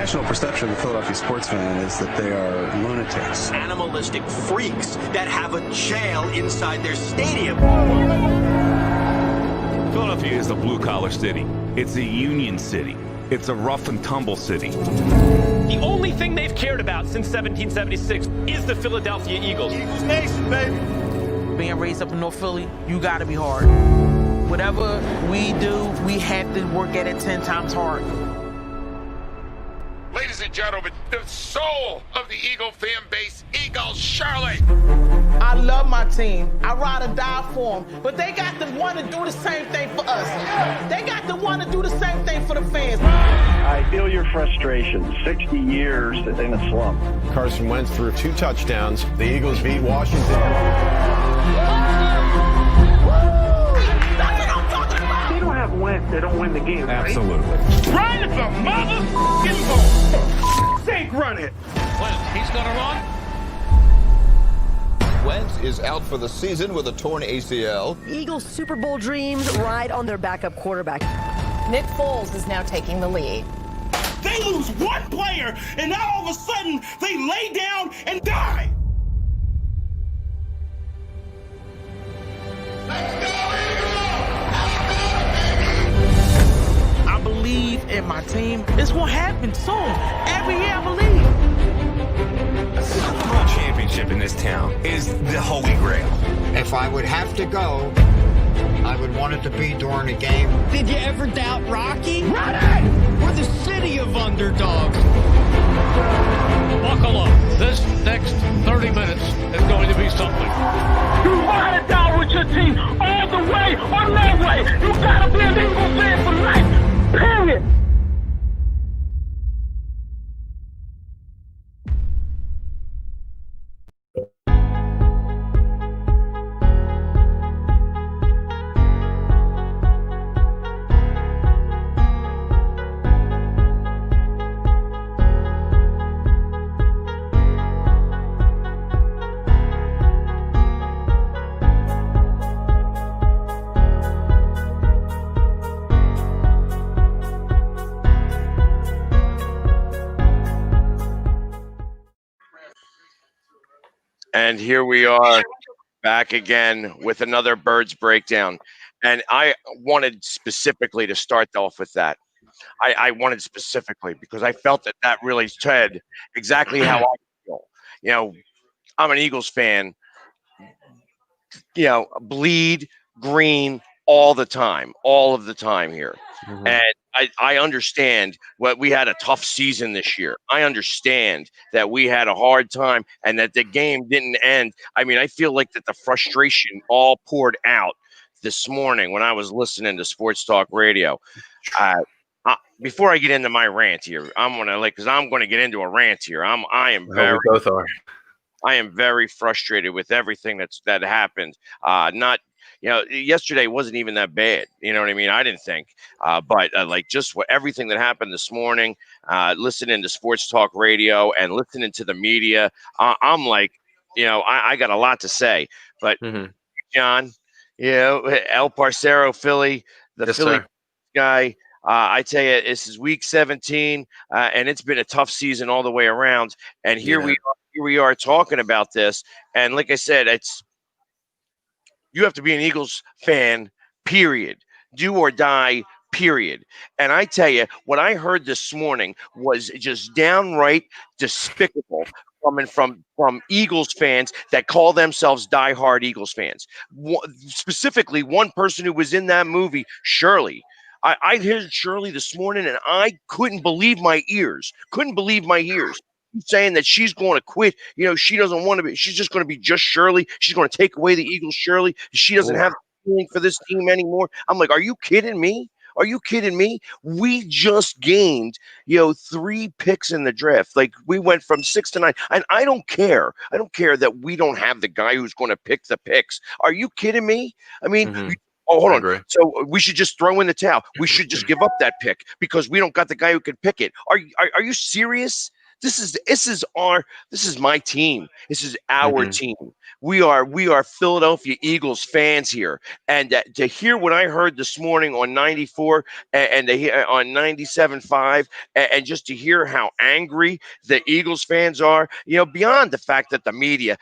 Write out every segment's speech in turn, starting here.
national perception of the Philadelphia sports fan is that they are lunatics. Animalistic freaks that have a jail inside their stadium. Philadelphia is a blue-collar city. It's a union city. It's a rough-and-tumble city. The only thing they've cared about since 1776 is the Philadelphia Eagles. Eagles Nation, baby. Being raised up in North Philly, you gotta be hard. Whatever we do, we have to work at it 10 times hard. Ladies and gentlemen, the soul of the Eagle fan base, Eagles Shirley. I love my team. I ride or die for them. But they got to want to do the same thing for us. They got to want to do the same thing for the fans. I feel your frustration. 60 years in a slump. Carson Wentz threw 2 touchdowns. The Eagles beat Washington. That's what I'm talking about. They don't have Wentz, they don't win the game, right? Absolutely. Run it, the motherfucking ball. Sake, run it. Wentz, he's gonna run. Wentz is out for the season with a torn ACL. Eagles' Super Bowl dreams ride on their backup quarterback. Nick Foles is now taking the lead. They lose one player, and now all of a sudden, they lay down and die. I believe in my team. It's going to happen soon. Every year I believe. A Super Bowl championship in this town is the holy grail. If I would have to go, I would want it to be during a game. Did you ever doubt Rocky? Run it! We're the city of underdogs. Buckle up. This next 30 minutes is going to be something. You ride it down with your team all the way or no way. You gotta be an Eagles fan for life. Period. And here we are back again with another Birds breakdown. And I wanted specifically to start off with that. I wanted specifically because I felt that that really said exactly how I feel. You know, I'm an Eagles fan, you know, bleed green all the time here. Mm-hmm. And I understand what we had a tough season this year. I understand that we had a hard time and that the game didn't end. I mean, I feel like that the frustration all poured out this morning when I was listening to Sports Talk Radio. Before I get into my rant here, I'm gonna get into a rant here. I am very frustrated with everything that happened. Yesterday wasn't even that bad. You know what I mean? I didn't think, but everything that happened this morning, listening to Sports Talk Radio and listening to the media, I'm like, I got a lot to say. But John, El Parcero, Philly, Philly guy. I tell you, this is week 17, and it's been a tough season all the way around. And here we are talking about this. And like I said, you have to be an Eagles fan, period. Do or die, period. And I tell you, what I heard this morning was just downright despicable coming from Eagles fans that call themselves diehard Eagles fans. Specifically, one person who was in that movie, Shirley. I heard Shirley this morning, and I couldn't believe my ears. Saying that she's going to quit. She doesn't want to be. She's just going to be just Shirley. She's going to take away the Eagles Shirley. She doesn't have the feeling for this team anymore. I'm like, are you kidding me? We just gained, 3 picks in the draft. Like, we went from 6 to 9. And I don't care. I don't care that we don't have the guy who's going to pick the picks. Are you kidding me? I mean, oh, hold on. So we should just throw in the towel. We should just give up that pick because we don't got the guy who can pick it. Are you serious? This is my team. This is our team. We are Philadelphia Eagles fans here, and to hear what I heard this morning on 94 and to hear on 97.5, and just to hear how angry the Eagles fans are, beyond the fact that the media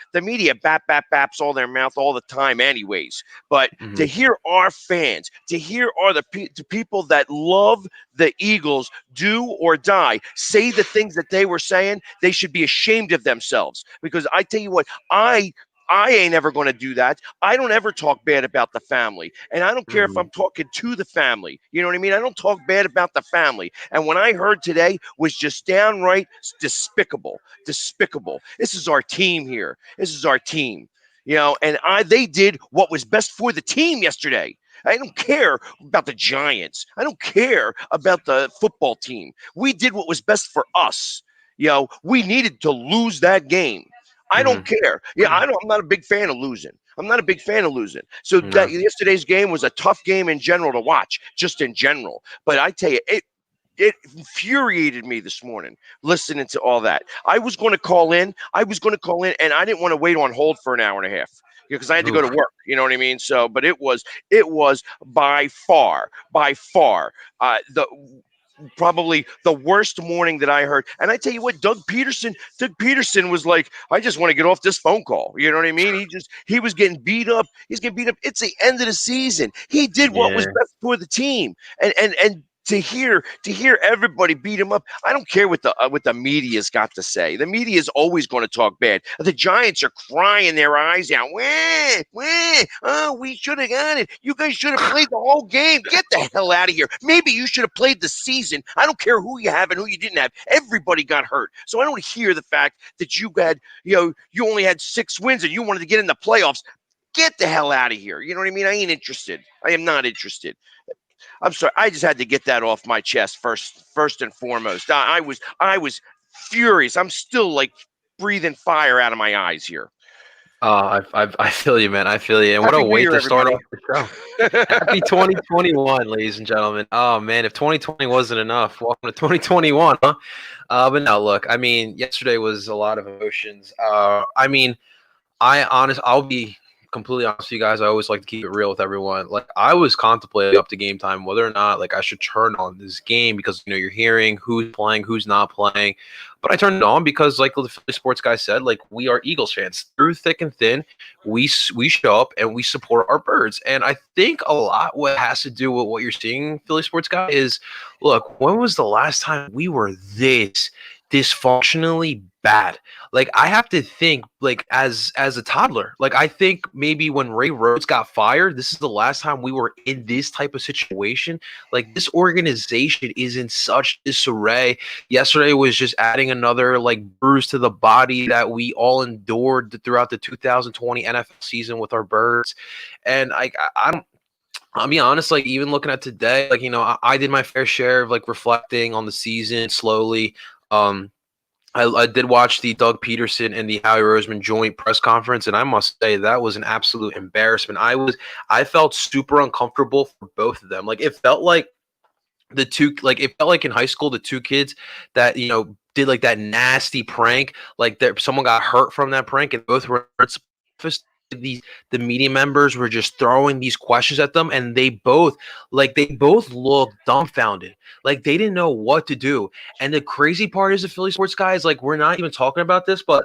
baps all their mouth all the time, anyways. But to hear our fans, to hear the people that love the Eagles do or die say the things that they were saying, they should be ashamed of themselves. Because I tell you what, I ain't ever going to do that. I don't ever talk bad about the family. And I don't care if I'm talking to the family. You know what I mean? I don't talk bad about the family. And what I heard today was just downright despicable. Despicable. This is our team here. This is our team. And they did what was best for the team yesterday. I don't care about the Giants. I don't care about the football team. We did what was best for us. We needed to lose that game. I don't care. I'm not a big fan of losing. So that yesterday's game was a tough game in general to watch, just in general. But I tell you, it infuriated me this morning listening to all that. I was going to call in, and I didn't want to wait on hold for an hour and a half because I had to go to work. You know what I mean? So, but it was by far probably the worst morning that I heard. And I tell you what, Doug Peterson was like, I just want to get off this phone call. You know what I mean? He was getting beat up. He's getting beat up. It's the end of the season. He did what was best for the team. And to hear everybody beat him up, I don't care what the media's got to say. The media is always going to talk bad. The Giants are crying their eyes out. Oh, we should have got it. You guys should have played the whole game. Get the hell out of here. Maybe you should have played the season. I don't care who you have and who you didn't have. Everybody got hurt. So I don't hear the fact that you only had 6 wins and you wanted to get in the playoffs. Get the hell out of here. You know what I mean? I ain't interested. I am not interested. I'm sorry. I just had to get that off my chest first and foremost. I was furious. I'm still like breathing fire out of my eyes here. I feel you, man. I feel you. And Happy what a New way Year, to start off everybody. the show. Happy 2021, ladies and gentlemen. Oh, man, if 2020 wasn't enough, welcome to 2021, huh? But now, look, I mean, yesterday was a lot of emotions. I'll be completely honest with you guys. I always like to keep it real with everyone. Like, I was contemplating up to game time whether or not like I should turn on this game because you're hearing who's playing, who's not playing. But I turned it on because, like the Philly sports guy said, like, we are Eagles fans through thick and thin. We show up and we support our birds. And I think a lot what has to do with what you're seeing, Philly sports guy, is look, when was the last time we were this dysfunctionally bad? Like, I have to think, like, as a toddler, like, I think maybe when Ray Rhodes got fired, this is the last time we were in this type of situation. Like, this organization is in such disarray. Yesterday was just adding another like bruise to the body that we all endured throughout the 2020 NFL season with our birds. And I'll be honest, like, even looking at today, like, I did my fair share of like reflecting on the season slowly. I did watch the Doug Peterson and the Howie Roseman joint press conference, and I must say that was an absolute embarrassment. I felt super uncomfortable for both of them. Like, it felt like it felt like in high school, the two kids that, did like that nasty prank, like someone got hurt from that prank and both were the media members were just throwing these questions at them, and they both looked dumbfounded, like they didn't know what to do. And the crazy part is, the Philly sports guys, like, we're not even talking about this, but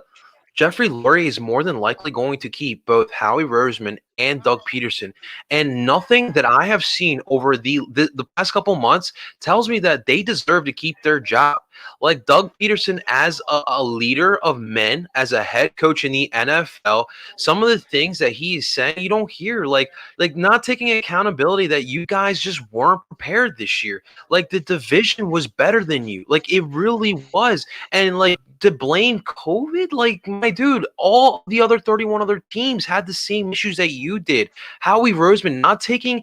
Jeffrey Lurie is more than likely going to keep both Howie Roseman and Doug Peterson. And nothing that I have seen over the past couple months tells me that they deserve to keep their job. Like, Doug Peterson as a leader of men, as a head coach in the NFL, some of the things that he is saying, you don't hear, like not taking accountability that you guys just weren't prepared this year. Like, the division was better than you. Like, it really was. And like, to blame COVID, like, my dude, all the other 31 other teams had the same issues that you did. Howie Roseman not taking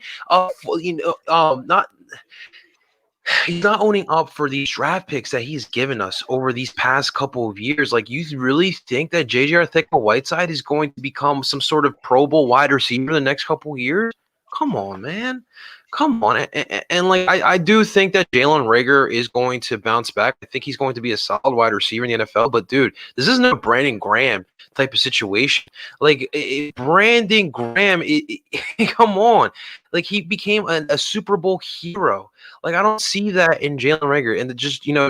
he's not owning up for these draft picks that he's given us over these past couple of years. Like, you really think that J.J. Arcega-Whiteside is going to become some sort of Pro Bowl wide receiver the next couple of years? Come on, man. Come on, and like I do think that Jalen Reagor is going to bounce back. I think he's going to be a solid wide receiver in the NFL. But dude, this isn't a Brandon Graham type of situation. Like Brandon Graham, come on, like he became a Super Bowl hero. Like I don't see that in Jalen Reagor, and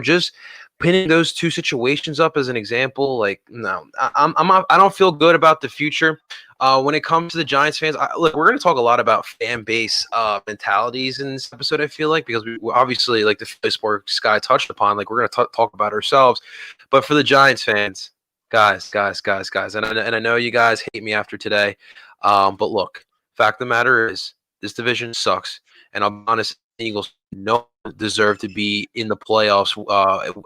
just pinning those two situations up as an example. Like no, I don't feel good about the future. When it comes to the Giants fans, look, we're going to talk a lot about fan base mentalities in this episode, I feel like, because we obviously, like the Philly Sports guy touched upon, like we're going to talk about ourselves. But for the Giants fans, guys, and I know you guys hate me after today, but look, fact of the matter is this division sucks. And I'll be honest, the Eagles don't deserve to be in the playoffs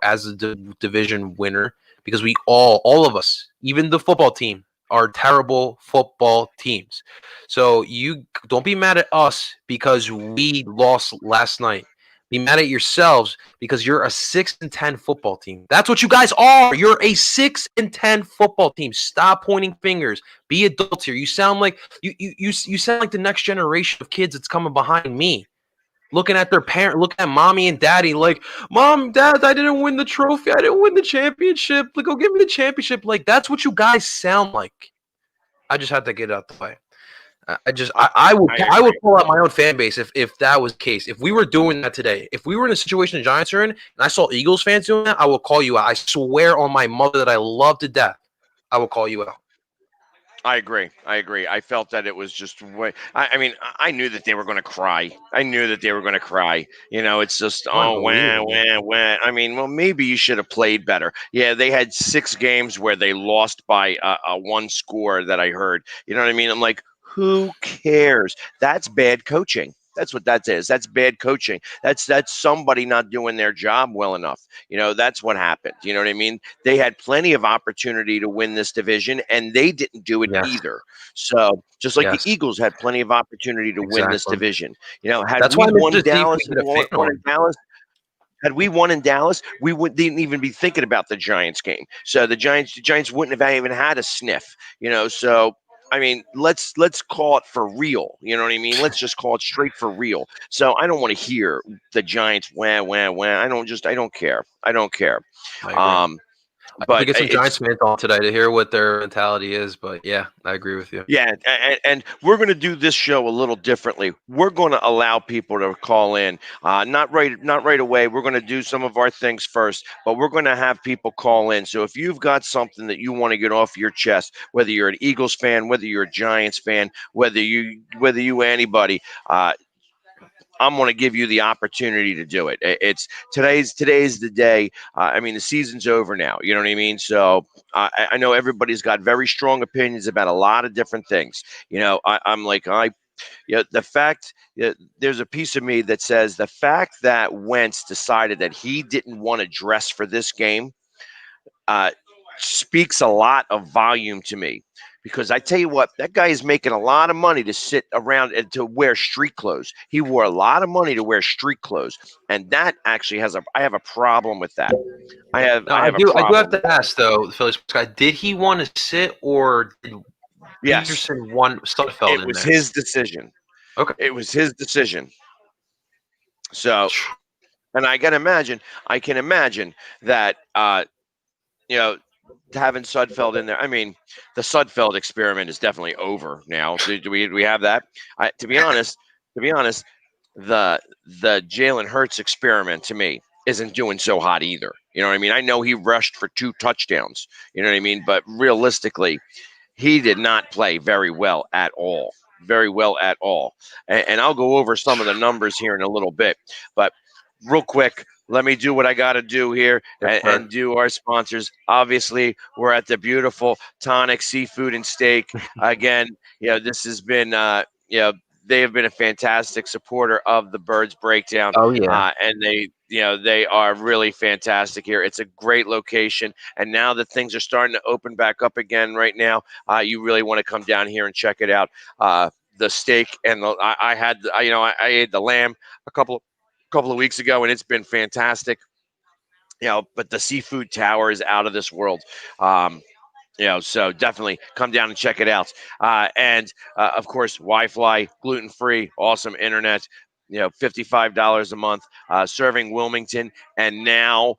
as a division winner because we all of us, even the football team, are terrible football teams. So you don't be mad at us because we lost last night. Be mad at yourselves because you're a 6-10 football team. That's what you guys are. You're a 6-10 football team. Stop pointing fingers. Be adults here. You sound like you sound like the next generation of kids that's coming behind me. Looking at their parent, looking at mommy and daddy, like, Mom, Dad, I didn't win the trophy. I didn't win the championship. Like, go give me the championship. Like, that's what you guys sound like. I just had to get it out the way. I would pull out my own fan base if that was the case. If we were doing that today, if we were in a situation the Giants are in, and I saw Eagles fans doing that, I will call you out. I swear on my mother that I love to death, I will call you out. I agree. I felt that it was just way. I mean, I knew that they were going to cry. It's just wah. I mean, well, maybe you should have played better. Yeah, they had 6 games where they lost by a 1 score that I heard. You know what I mean? I'm like, who cares? That's bad coaching. That's what that is. That's bad coaching. That's somebody not doing their job well enough. That's what happened. You know what I mean? They had plenty of opportunity to win this division, and they didn't do it either. So just like the Eagles had plenty of opportunity to win this division. Had we won Dallas, had we won in Dallas, we didn't even be thinking about the Giants game. So the Giants wouldn't have even had a sniff. So. I mean, let's call it for real. You know what I mean? Let's just call it straight for real. So I don't want to hear the Giants wah. I don't care. But I get some Giants fans on today to hear what their mentality is. But yeah, I agree with you. Yeah, and we're going to do this show a little differently. We're going to allow people to call in. Not right away. We're going to do some of our things first, but we're going to have people call in. So if you've got something that you want to get off your chest, whether you're an Eagles fan, whether you're a Giants fan, whether you anybody. I'm going to give you the opportunity to do it. It's today's the day. I mean, the season's over now. You know what I mean? So I know everybody's got very strong opinions about a lot of different things. I'm like, the fact there's a piece of me that says the fact that Wentz decided that he didn't want to dress for this game speaks a lot of volume to me. Because I tell you what, that guy is making a lot of money to sit around and to wear street clothes. He wore a lot of money to wear street clothes, and that actually I have a problem with that. I do have to ask though, the Philly Sports guy, did he want to sit or did Peterson want Sudfeld? It was his decision. Okay, it was his decision. So, and I can imagine that having Sudfeld in there. I mean, the Sudfeld experiment is definitely over now. Do we have that? To be honest, the Jalen Hurts experiment to me isn't doing so hot either. You know what I mean? I know he rushed for 2 touchdowns. You know what I mean? But realistically, he did not play very well at all. And I'll go over some of the numbers here in a little bit. But real quick, let me do what I got to do here and do our sponsors. Obviously, we're at the beautiful Tonic Seafood and Steak. Again, this has been, they have been a fantastic supporter of the Birds Breakdown. Oh, yeah. And they are really fantastic here. It's a great location. And now that things are starting to open back up again right now, you really want to come down here and check it out. The steak and I ate the lamb a couple of weeks ago, and it's been fantastic. But the seafood tower is out of this world. So definitely come down and check it out. And of course, Wi-Fi, gluten-free, awesome internet. $55 a month, serving Wilmington and now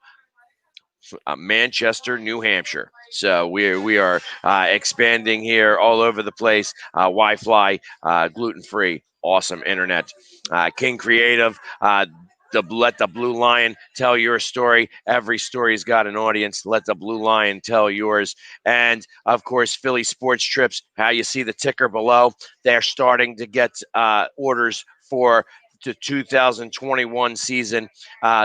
Manchester, New Hampshire. So we are expanding here all over the place. Wi-Fi, gluten-free, awesome internet. King Creative. Let the Blue Lion tell your story. Every story's got an audience. Let the Blue Lion tell yours. And of course, Philly Sports Trips. How you see the ticker below? They're starting to get orders for the 2021 season,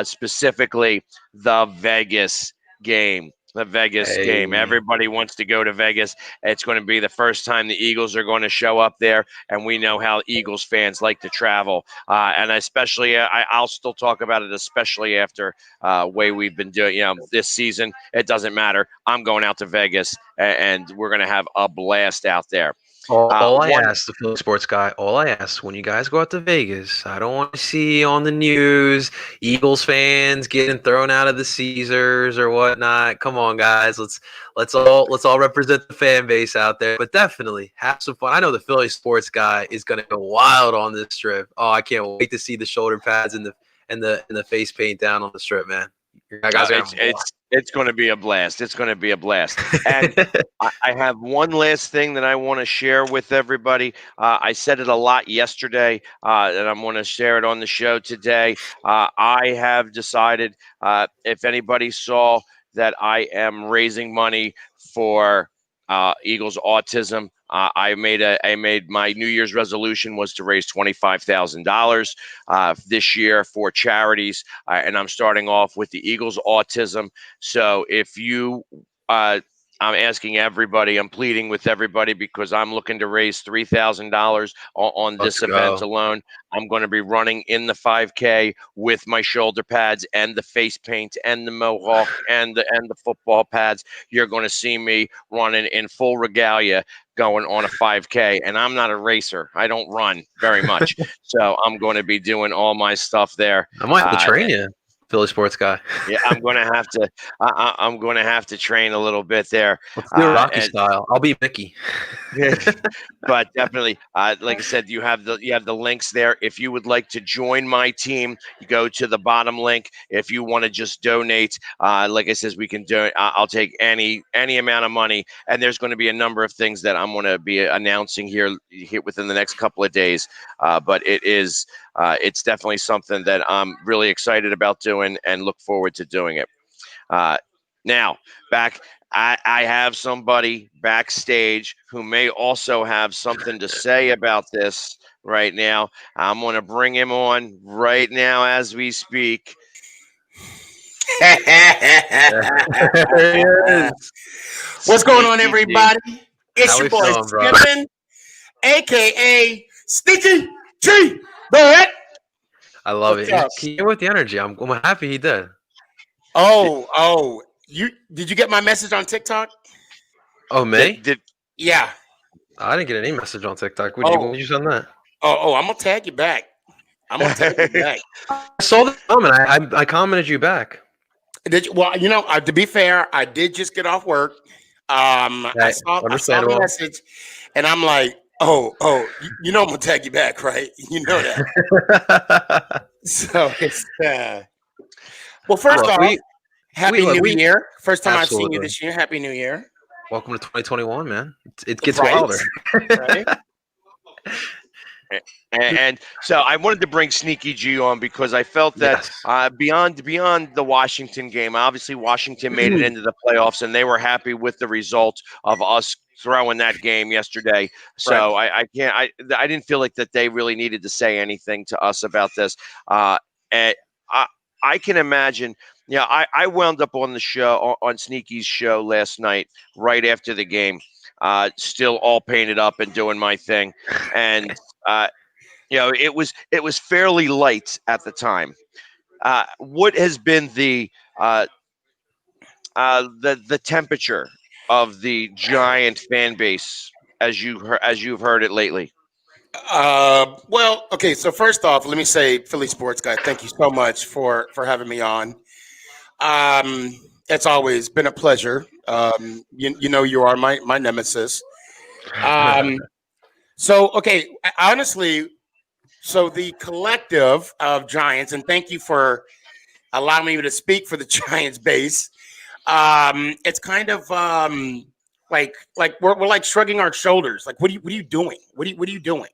specifically the Vegas game. The Vegas game. Everybody wants to go to Vegas. It's going to be the first time the Eagles are going to show up there, and we know how Eagles fans like to travel. And especially, I'll still talk about it, especially after way we've been doing. This season, it doesn't matter. I'm going out to Vegas, and we're going to have a blast out there. All I ask, the Philly sports guy, all I ask when you guys go out to Vegas, I don't want to see on the news Eagles fans getting thrown out of the Caesars or whatnot. Come on, guys, let's all represent the fan base out there. But definitely have some fun. I know the Philly sports guy is going to go wild on this trip. Oh, I can't wait to see the shoulder pads and the face paint down on the strip, man. It's going to be a blast. It's going to be a blast. And I have one last thing that I want to share with everybody. I said it a lot yesterday, and I'm going to share it on the show today. I have decided, if anybody saw that I am raising money for Eagles autism, I made my New Year's resolution was to raise $25,000 this year for charities, and I'm starting off with the Eagles autism. So if you, I'm asking everybody, I'm pleading with everybody because I'm looking to raise $3,000 on this event alone. I'm going to be running in the 5K with my shoulder pads and the face paint and the mohawk and the football pads. You're going to see me running in full regalia going on a 5K, and I'm not a racer. I don't run very much. So I'm going to be doing all my stuff there. I might have to train you, Philly sports guy. Yeah, I'm going to have to. I'm going to have to train a little bit there. Let's do Rocky style. I'll be Mickey. But definitely, like I said, you have the links there. If you would like to join my team, you go to the bottom link. If you want to just donate, like I said, we can do it. I'll take any amount of money. And there's going to be a number of things that I'm going to be announcing here within the next couple of days. But it's definitely something that I'm really excited about doing and look forward to doing it. Now, back. I have somebody backstage who may also have something to say about this right now. I'm going to bring him on right now as we speak. What's going on, everybody? It's your boy Skippin', a.k.a. Sneaky G. Bird. I love it. He came with the energy. I'm happy he did. Oh. Did you get my message on TikTok? Oh, me? Yeah. I didn't get any message on TikTok. When did you send that? Oh, I'm gonna tag you back. I saw the comment. I commented you back. Did you? Well, to be fair, I did just get off work. I saw the message, and I'm like, oh, I'm gonna tag you back, right? You know that. So it's well, first off. Happy New Year. First time I've seen you this year. Happy New Year. Welcome to 2021, man. It gets wilder. Right? And so I wanted to bring Sneaky G on because I felt that beyond the Washington game, obviously Washington made it into the playoffs and they were happy with the result of us throwing that game yesterday. So I didn't feel like that they really needed to say anything to us about this. And I can imagine. Yeah, I wound up on the show, on Sneaky's show last night, right after the game, still all painted up and doing my thing. And, it was fairly light at the time. What has been the temperature of the Giant fan base as you've heard it lately? Well, okay. So first off, let me say, Philly Sports Guy, thank you so much for having me on. It's always been a pleasure. You are my nemesis. So, okay, honestly, So the collective of Giants, and thank you for allowing me to speak for the Giants base. It's kind of like we're like shrugging our shoulders. Like, what are you doing? What are you doing?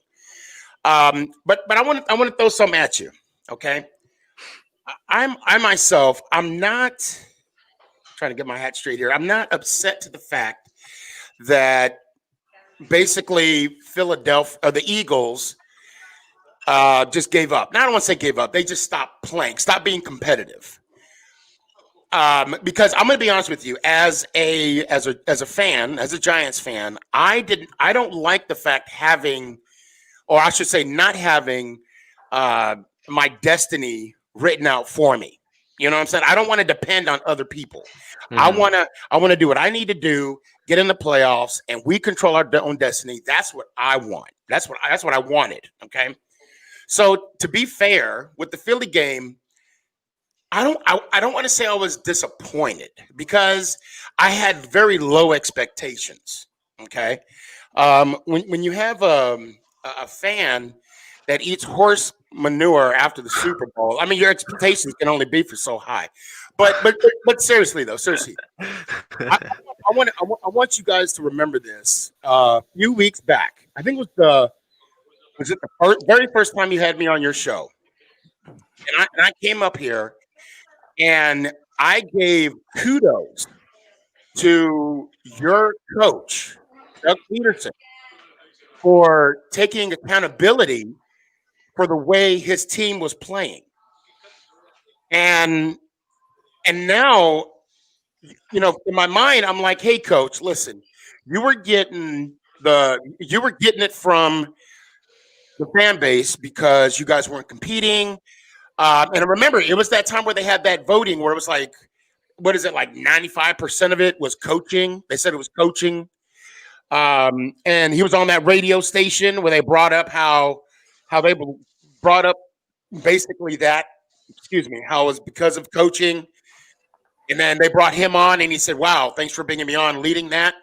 But I want to throw something at you. Okay, I myself, I'm not trying to get my hat straight here. I'm not upset to the fact that basically Philadelphia or the Eagles just gave up. Now, I don't want to say gave up. They just stopped playing, stopped being competitive. Because I'm going to be honest with you, as a fan, as a Giants fan, I don't like the fact having, or I should say, not having my destiny written out for me. You know what I'm saying? I don't want to depend on other people. I want to do what I need to do, get in the playoffs, and we control our own destiny. That's what I want. That's what I wanted. Okay. So to be fair with the Philly game, I don't want to say I was disappointed because I had very low expectations. Okay. When you have a fan that eats horse manure after the Super Bowl, I mean, your expectations can only be for so high. But seriously though, I want you guys to remember this. A few weeks back, I think it was the very first time you had me on your show, and I came up here and I gave kudos to your coach, Doug Peterson, for taking accountability for the way his team was playing. And now, you know, in my mind, I'm like, hey, coach, listen, you were getting it from the fan base because you guys weren't competing. And I remember it was that time where they had that voting where it was like, what is it, like 95% of it was coaching. They said it was coaching. And he was on that radio station where they brought up how they brought up basically that, how it was because of coaching. And then they brought him on and he said, wow, thanks for bringing me on, leading that.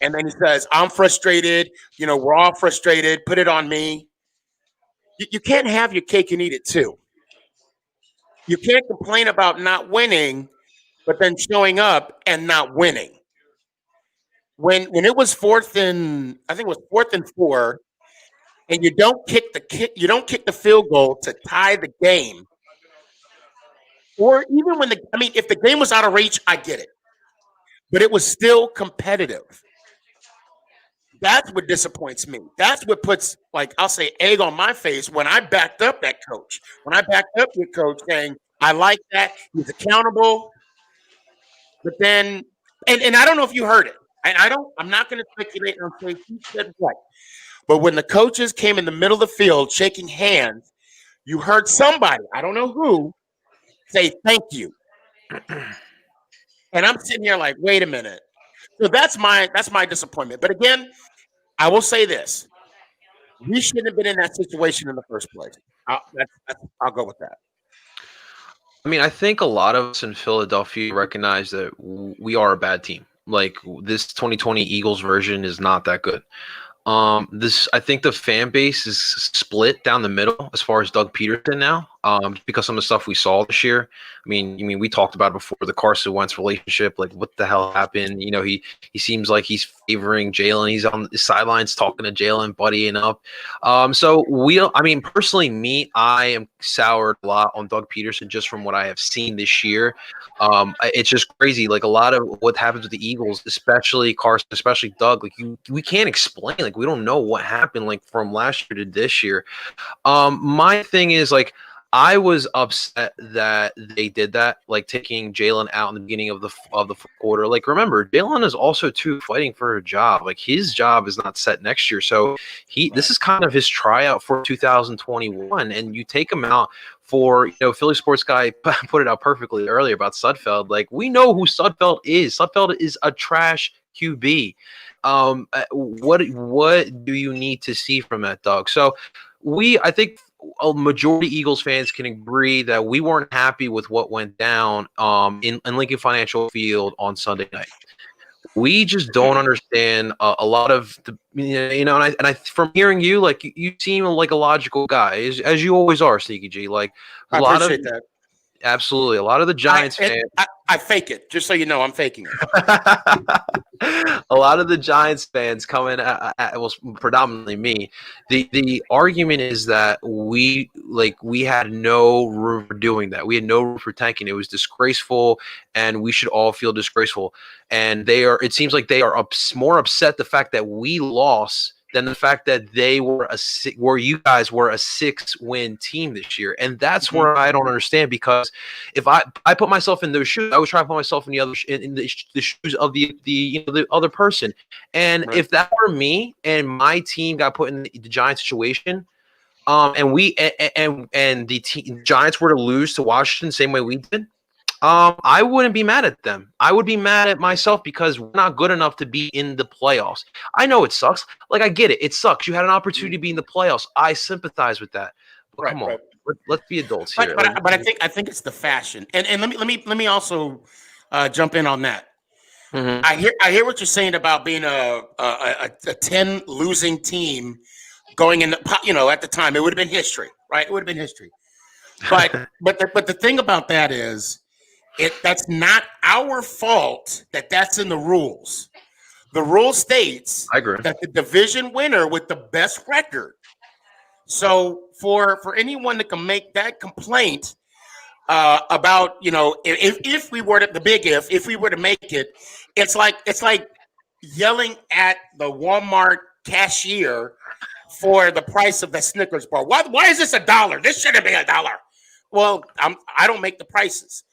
And then he says, I'm frustrated. You know, we're all frustrated. Put it on me. You can't have your cake and eat it too. You can't complain about not winning, but then showing up and not winning. When it was fourth and 4, and you don't kick the field goal to tie the game, or even if the game was out of reach, I get it, but it was still competitive. That's what disappoints me. That's what puts, like, I'll say, egg on my face when I backed up that coach. When I backed up your coach saying, I like that, he's accountable. But then, and I don't know if you heard it. And I'm not going to speculate and say who said what. But when the coaches came in the middle of the field shaking hands, you heard somebody, I don't know who, say thank you. And I'm sitting here like, wait a minute. So that's my disappointment. But again, I will say this: we shouldn't have been in that situation in the first place. I'll go with that. I mean, I think a lot of us in Philadelphia recognize that we are a bad team. Like, this 2020 Eagles version is not that good. I think the fan base is split down the middle as far as Doug Peterson now, because some of the stuff we saw this year. I mean, we talked about it before, the Carson Wentz relationship. Like, what the hell happened? You know, he seems like he's favoring Jalen. He's on the sidelines talking to Jalen, buddying up. Personally, I am soured a lot on Doug Peterson just from what I have seen this year. It's just crazy. Like, a lot of what happens with the Eagles, especially Carson, especially Doug, like, we can't explain. Like, we don't know what happened, like, from last year to this year. My thing is, like, I was upset that they did that, like taking Jalen out in the beginning of the fourth quarter. Like, remember, Jalen is also too fighting for a job. Like, his job is not set next year, so this is kind of his tryout for 2021. And you take him out for, Philly sports guy put it out perfectly earlier about Sudfeld. Like, we know who Sudfeld is. Sudfeld is a trash QB. What do you need to see from that, Doug? So I think a majority Eagles fans can agree that we weren't happy with what went down in Lincoln Financial Field on Sunday night. We just don't understand a lot of the, and I from hearing you, like you seem like a logical guy, as you always are, Sneaky G. Like I appreciate that. Absolutely, a lot of the Giants fans. I fake it, just so you know, I'm faking it. A lot of the Giants fans coming well, predominantly me. The argument is that we had no room for doing that. We had no room for tanking. It was disgraceful, and we should all feel disgraceful. And it seems like they are more upset the fact that we lost than the fact that they were you guys were a 6-win team this year. And that's where I don't understand, because if I put myself in those shoes, I would try to put myself in the shoes of the other person. And if that were me and my team got put in the Giants situation, and the Giants were to lose to Washington same way we did, I wouldn't be mad at them. I would be mad at myself because we're not good enough to be in the playoffs. I know it sucks. Like, I get it. It sucks. You had an opportunity to be in the playoffs. I sympathize with that. But come on, let's be adults here. But I think it's the fashion. And let me also jump in on that. Mm-hmm. I hear what you're saying about being a 10 losing team going in the, at the time it would have been history, right? It would have been history. But the thing about that is, that's not our fault that's in the rules. The rule states that the division winner with the best record. So for anyone that can make that complaint about, if we were to if we were to make it, it's like yelling at the Walmart cashier for the price of the Snickers bar. Why is this $1? This shouldn't be $1. Well, I don't make the prices.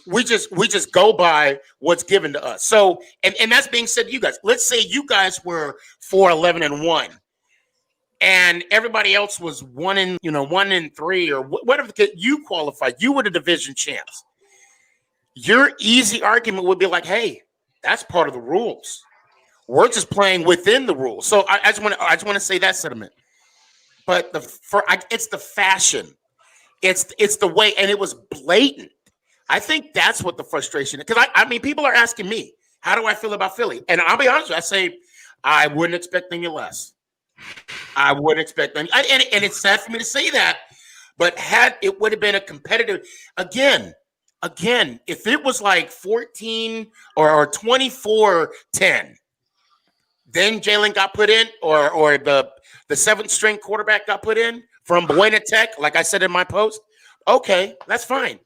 We just go by what's given to us. So, and that's being said to you guys. Let's say you guys were 4-11-1, and everybody else was 1-3 or whatever. You qualified. You were the division champs. Your easy argument would be like, "Hey, that's part of the rules. We're just playing within the rules." So I just want to say that sentiment. But it's the fashion. It's the way, and it was blatant. I think that's what the frustration is. Because I mean, people are asking me, how do I feel about Philly? And I'll be honest with you, I say, I wouldn't expect any less. I wouldn't expect any. And it's sad for me to say that, but it would have been a competitive, again, if it was like 14 or 24-10, then Jalen got put in, or the 7th string quarterback got put in from Buena Tech, like I said in my post, okay, that's fine.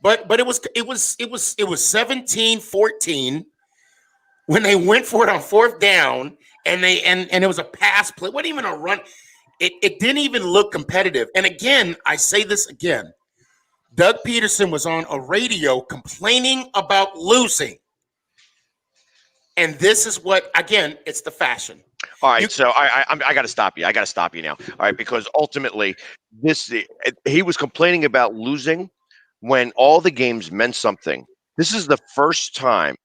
But it was 17-14 when they went for it on 4th down, and it was a pass play. It wasn't even a run. It didn't even look competitive. And again, I say this again, Doug Peterson was on a radio complaining about losing. And this is what, again, it's the fashion. All right, so I got to stop you. I got to stop you now. All right, because ultimately, he was complaining about losing when all the games meant something. This is the first time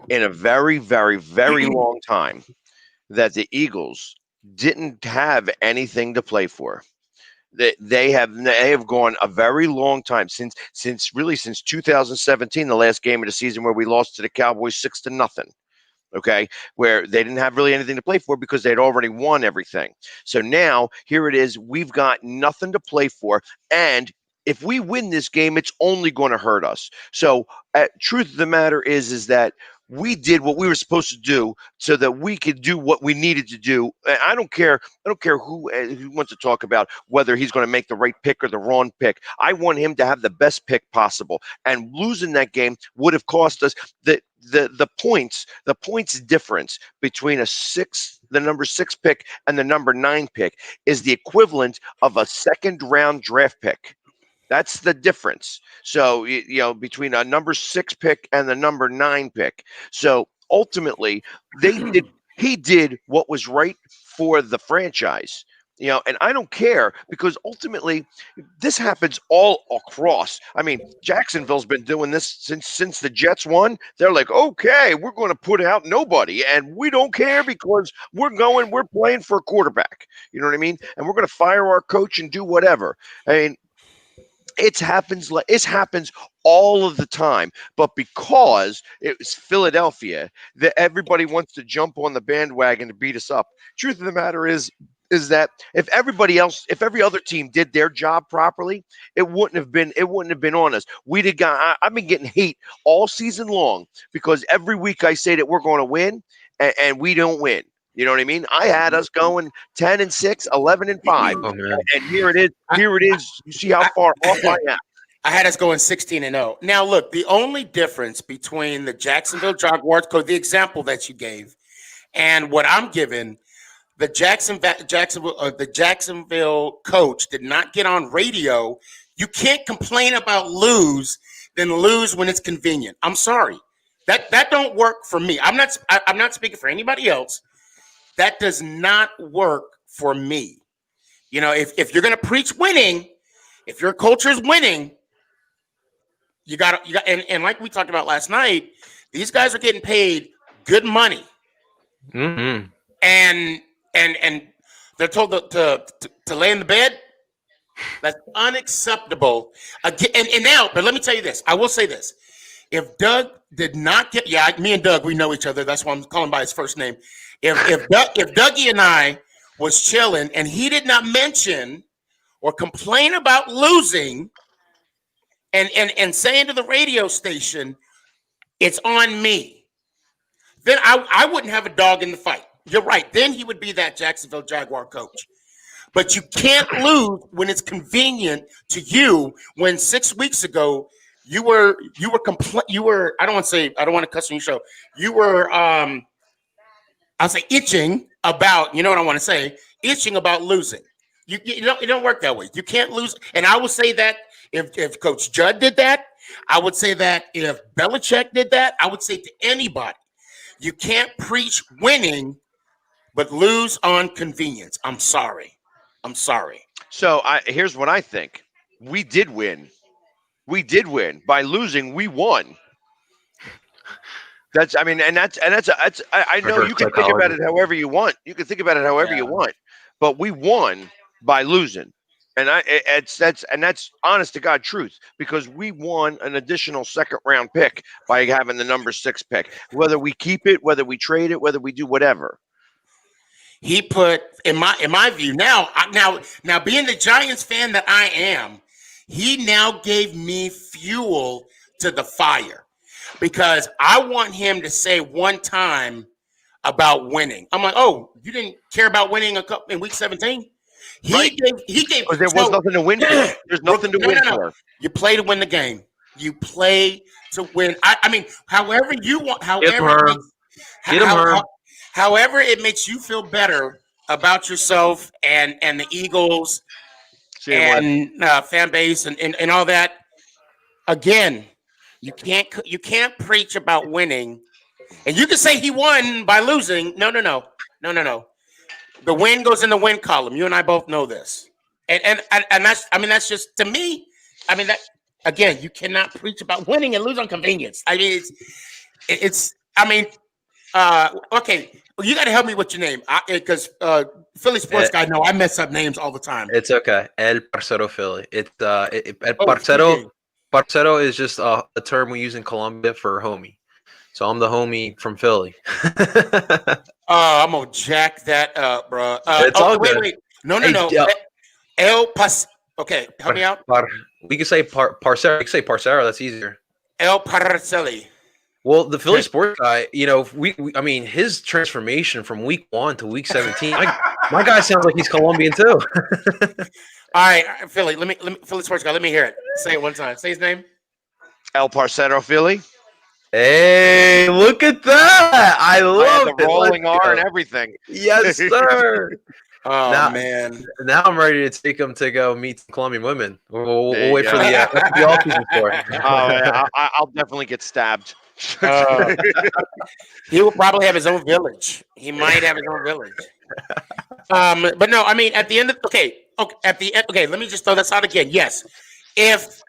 in a very, very, very long time that the Eagles didn't have anything to play for. They have gone a very long time since 2017, the last game of the season where we lost to the Cowboys 6-0. Okay, where they didn't have really anything to play for because they'd already won everything. So now here it is. We've got nothing to play for, and if we win this game, it's only going to hurt us. So, truth of the matter is that we did what we were supposed to do so that we could do what we needed to do. I don't care who wants to talk about whether he's going to make the right pick or the wrong pick. I want him to have the best pick possible. And losing that game would have cost us the points difference between the number 6 pick and the number 9 pick is the equivalent of a 2nd round draft pick. That's the difference. So, between a number 6 pick and the number 9 pick. So ultimately, he did what was right for the franchise. And I don't care, because ultimately this happens all across. I mean, Jacksonville's been doing this since the Jets won. They're like, okay, we're going to put out nobody, and we don't care because we're playing for a quarterback. You know what I mean? And we're going to fire our coach and do whatever. I mean, it happens all of the time. But because it was Philadelphia, that everybody wants to jump on the bandwagon to beat us up. Truth of the matter is that if every other team did their job properly, it wouldn't have been on us. I've been getting hate all season long because every week I say that we're going to win and we don't win. You know what I mean? I had us going 10-6, 11-5, and here it is. You see how far off I am. I had us going 16-0. Now, look, the only difference between the Jacksonville Jaguars, the example that you gave, and what I'm giving, the Jacksonville coach did not get on radio. You can't complain about lose when it's convenient. I'm sorry, that don't work for me. I'm not speaking for anybody else. That does not work for me. If you're going to preach winning, if your culture is winning, you got and like we talked about last night, these guys are getting paid good money, and they're told to lay in the bed. That's unacceptable. Again, and now, but let me tell you this. I will say this: if Doug did not get, me and Doug, we know each other. That's why I'm calling by his first name. If Dougie and I was chilling and he did not mention or complain about losing and saying to the radio station, it's on me, then I wouldn't have a dog in the fight. You're right. Then he would be that Jacksonville Jaguar coach. But you can't lose when it's convenient to you. When 6 weeks ago you were I don't want to cuss on your show. You were I'll say itching about, you know what I want to say, itching about losing. It don't work that way. You can't lose. And I would say that if Coach Judd did that, I would say that if Belichick did that, I would say to anybody, you can't preach winning, but lose on convenience. I'm sorry. So here's what I think. We did win. By losing, we won. I know you can think about it however you want. You want, but we won by losing, and that's honest to God truth, because we won an additional second round pick by having the number 6 pick. Whether we keep it, whether we trade it, whether we do whatever. He put in my view now being the Giants fan that I am, he now gave me fuel to the fire. Because I want him to say one time about winning. I'm like, oh, you didn't care about winning in week 17? He gave. Because there was nothing to win for. There's nothing to win for. You play to win the game. You play to win. I mean, however you want. However it makes you feel better about yourself and the Eagles and fan base and all that. Again. You can't preach about winning, and you can say he won by losing. No. The win goes in the win column. You and I both know this, and that's just, to me. I mean, that again, you cannot preach about winning and lose on convenience. I mean, okay. Well, you got to help me with your name, because Philly sports guy. No, I mess up names all the time. It's okay. El Parcero Philly. It's El Parcero. Parcero is just a term we use in Colombia for homie. So I'm the homie from Philly. I'm going to jack that up, bro. It's all good. Wait. No. El Pas. Okay, help me out. We can say Parcero. We can say Parcero. That's easier. El Parcelli. Well, the Philly sports guy, I mean, his transformation from week 1 to week 17, my guy sounds like he's Colombian too. All right, Philly. Let me Philly sports guy. Let me hear it. Say it one time. Say his name. El Parcero Philly. Hey, look at that! I love the rolling R and everything. Yes, sir. Man! Now I'm ready to take him to go meet some Colombian women. We'll wait for the off-season tour. I'll definitely get stabbed. He will probably have his own village. He might have his own village. But no, I mean, at the end of okay, let me just throw this out again. Yes, if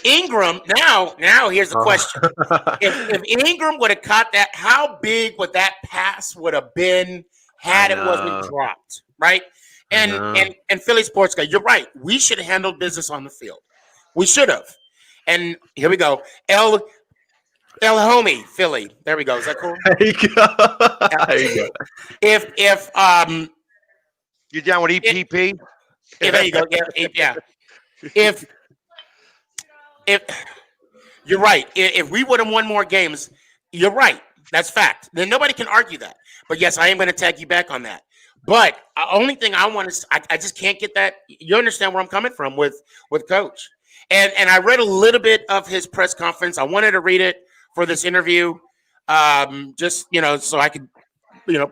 Ingram now here's the question: if Ingram would have caught that, how big would that pass would have been had it wasn't dropped, right? And Philly sports guy, you're right. We should have handled business on the field. We should have. And here we go. El homie, Philly. There we go. Is that cool? There you go. There you go. If you're down with EPP, there you go. Yeah. If you're right, if we would have won more games, you're right. That's fact. Then nobody can argue that. But yes, I am going to tag you back on that. But the only thing I want is I just can't get that. You understand where I'm coming from with Coach. And I read a little bit of his press conference. I wanted to read it for this interview, just so I could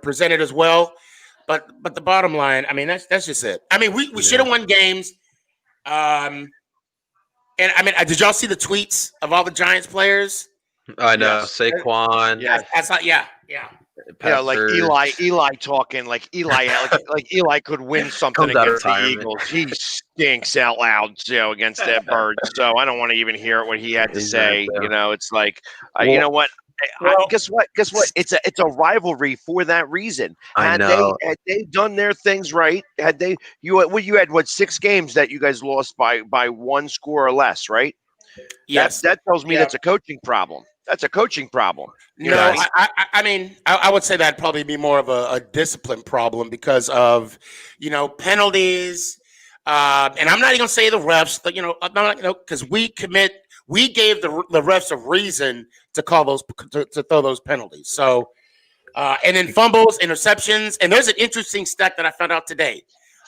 present it as well. But the bottom line, I mean, that's just it. I mean, we should have won games. And I mean, did y'all see the tweets of all the Giants players? I know, Saquon. Yeah, that's not. Yeah. Yeah, like Eli talking like Eli, like Eli could win something against the Eagles. He stinks out loud, against that bird. So I don't want to even hear what he had to say. It's like, you know what? Guess what? It's a rivalry for that reason. Had they done their things right, you had 6 games that you guys lost by 1 score or less, right? Yes, that tells me that's a coaching problem. That's a coaching problem. I mean, I would say that'd probably be more of a discipline problem because of, penalties. And I'm not even gonna say the refs, but because we gave the refs a reason to call those to throw those penalties. So, and then fumbles, interceptions, and there's an interesting stat that I found out today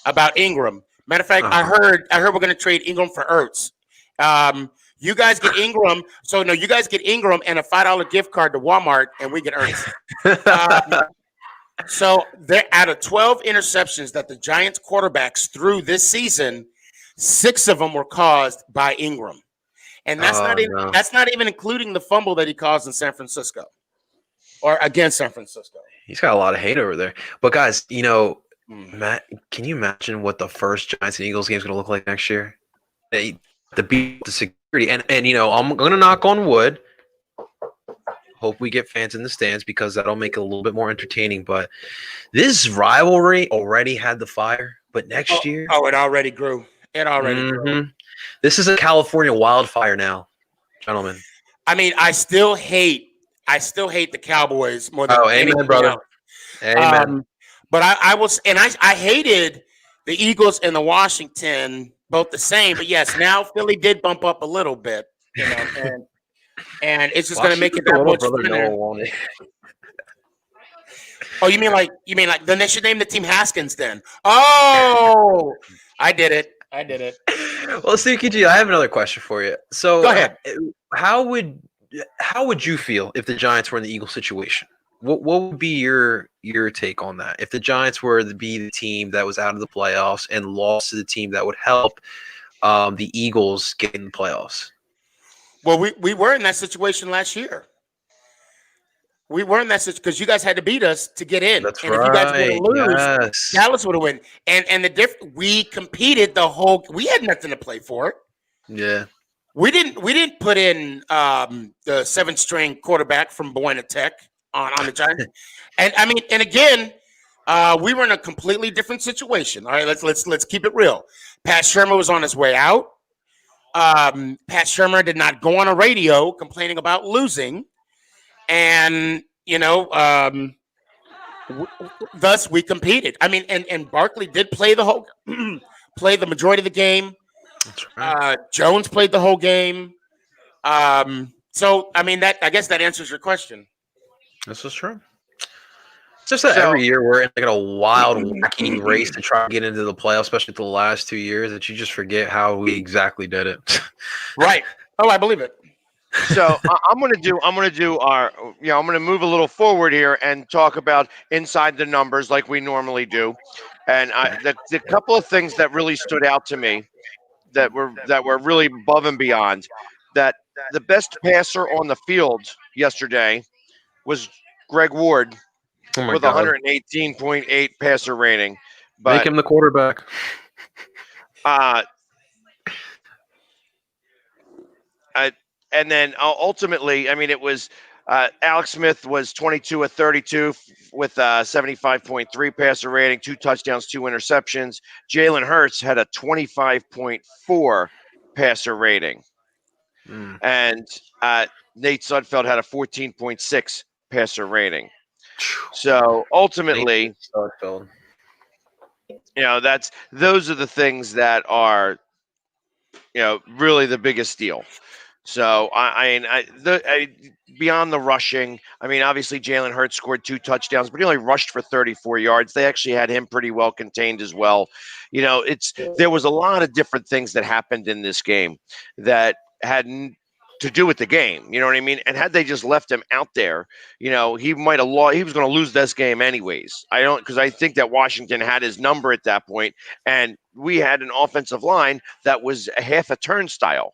about Ingram. Matter of fact, I heard we're gonna trade Ingram for Ertz. You guys get Ingram. So, no, you guys get Ingram and a $5 gift card to Walmart, and we get Ertz. So, they're out of 12 interceptions that the Giants quarterbacks threw this season, 6 of them were caused by Ingram. And that's not even including the fumble that he caused in San Francisco or against San Francisco. He's got a lot of hate over there. But, guys, Matt, can you imagine what the first Giants and Eagles game is going to look like next year? To beat the security. And I'm going to knock on wood. Hope we get fans in the stands because that'll make it a little bit more entertaining. But this rivalry already had the fire. But next year. Oh, it already grew. Grew. This is a California wildfire now, gentlemen. I mean, I still hate the Cowboys more than anything, brother. Else. Amen. But I hated the Eagles and the Washington both the same, but yes, now Philly did bump up a little bit, and it's just going to make it that much funner. Oh, you mean like then they should name the team Haskins then? Oh, I did it. Well, CKG, I have another question for you. So, go ahead. How would you feel if the Giants were in the Eagles situation? What would be your take on that? If the Giants were to be the team that was out of the playoffs and lost to the team that would help the Eagles get in the playoffs? Well, we were in that situation last year. We were in that situation because you guys had to beat us to get in. That's and right. If you guys would have lose, Dallas would have won. And we competed the whole. We had nothing to play for. Yeah. We didn't put in the 7th-string quarterback from Buena Tech on the Giants. And I mean, and again, we were in a completely different situation. All right, let's keep it real. Pat Shermer was on his way out. Pat Shermer did not go on a radio complaining about losing, and thus we competed. I mean, and Barkley did play play the majority of the game. That's right. Jones played the whole game. So I mean, I guess that answers your question. This is true. It's just that every year we're in like a wild, wacky race to try to get into the playoffs, especially the last 2 years, that you just forget how we exactly did it. Right. Oh, I believe it. So I'm going to move a little forward here and talk about inside the numbers like we normally do. And the couple of things that really stood out to me that were really above and beyond, that the best passer on the field yesterday was Greg Ward with 118.8 passer rating. But, make him the quarterback. And then ultimately, I mean, it was Alex Smith was 22 of 32 with 75.3 passer rating, 2 touchdowns, 2 interceptions. Jalen Hurts had a 25.4 passer rating. And Nate Sudfeld had a 14.6 passer rating. So ultimately, those are the things that are, really the biggest deal. So beyond the rushing, obviously Jalen Hurts scored 2 touchdowns, but he only rushed for 34 yards. They actually had him pretty well contained as well. There was a lot of different things that happened in this game that hadn't to do with the game. You know what I mean? And had they just left him out there, he might have lost. He was going to lose this game anyways. Because I think that Washington had his number at that point, and we had an offensive line that was a half a turnstile.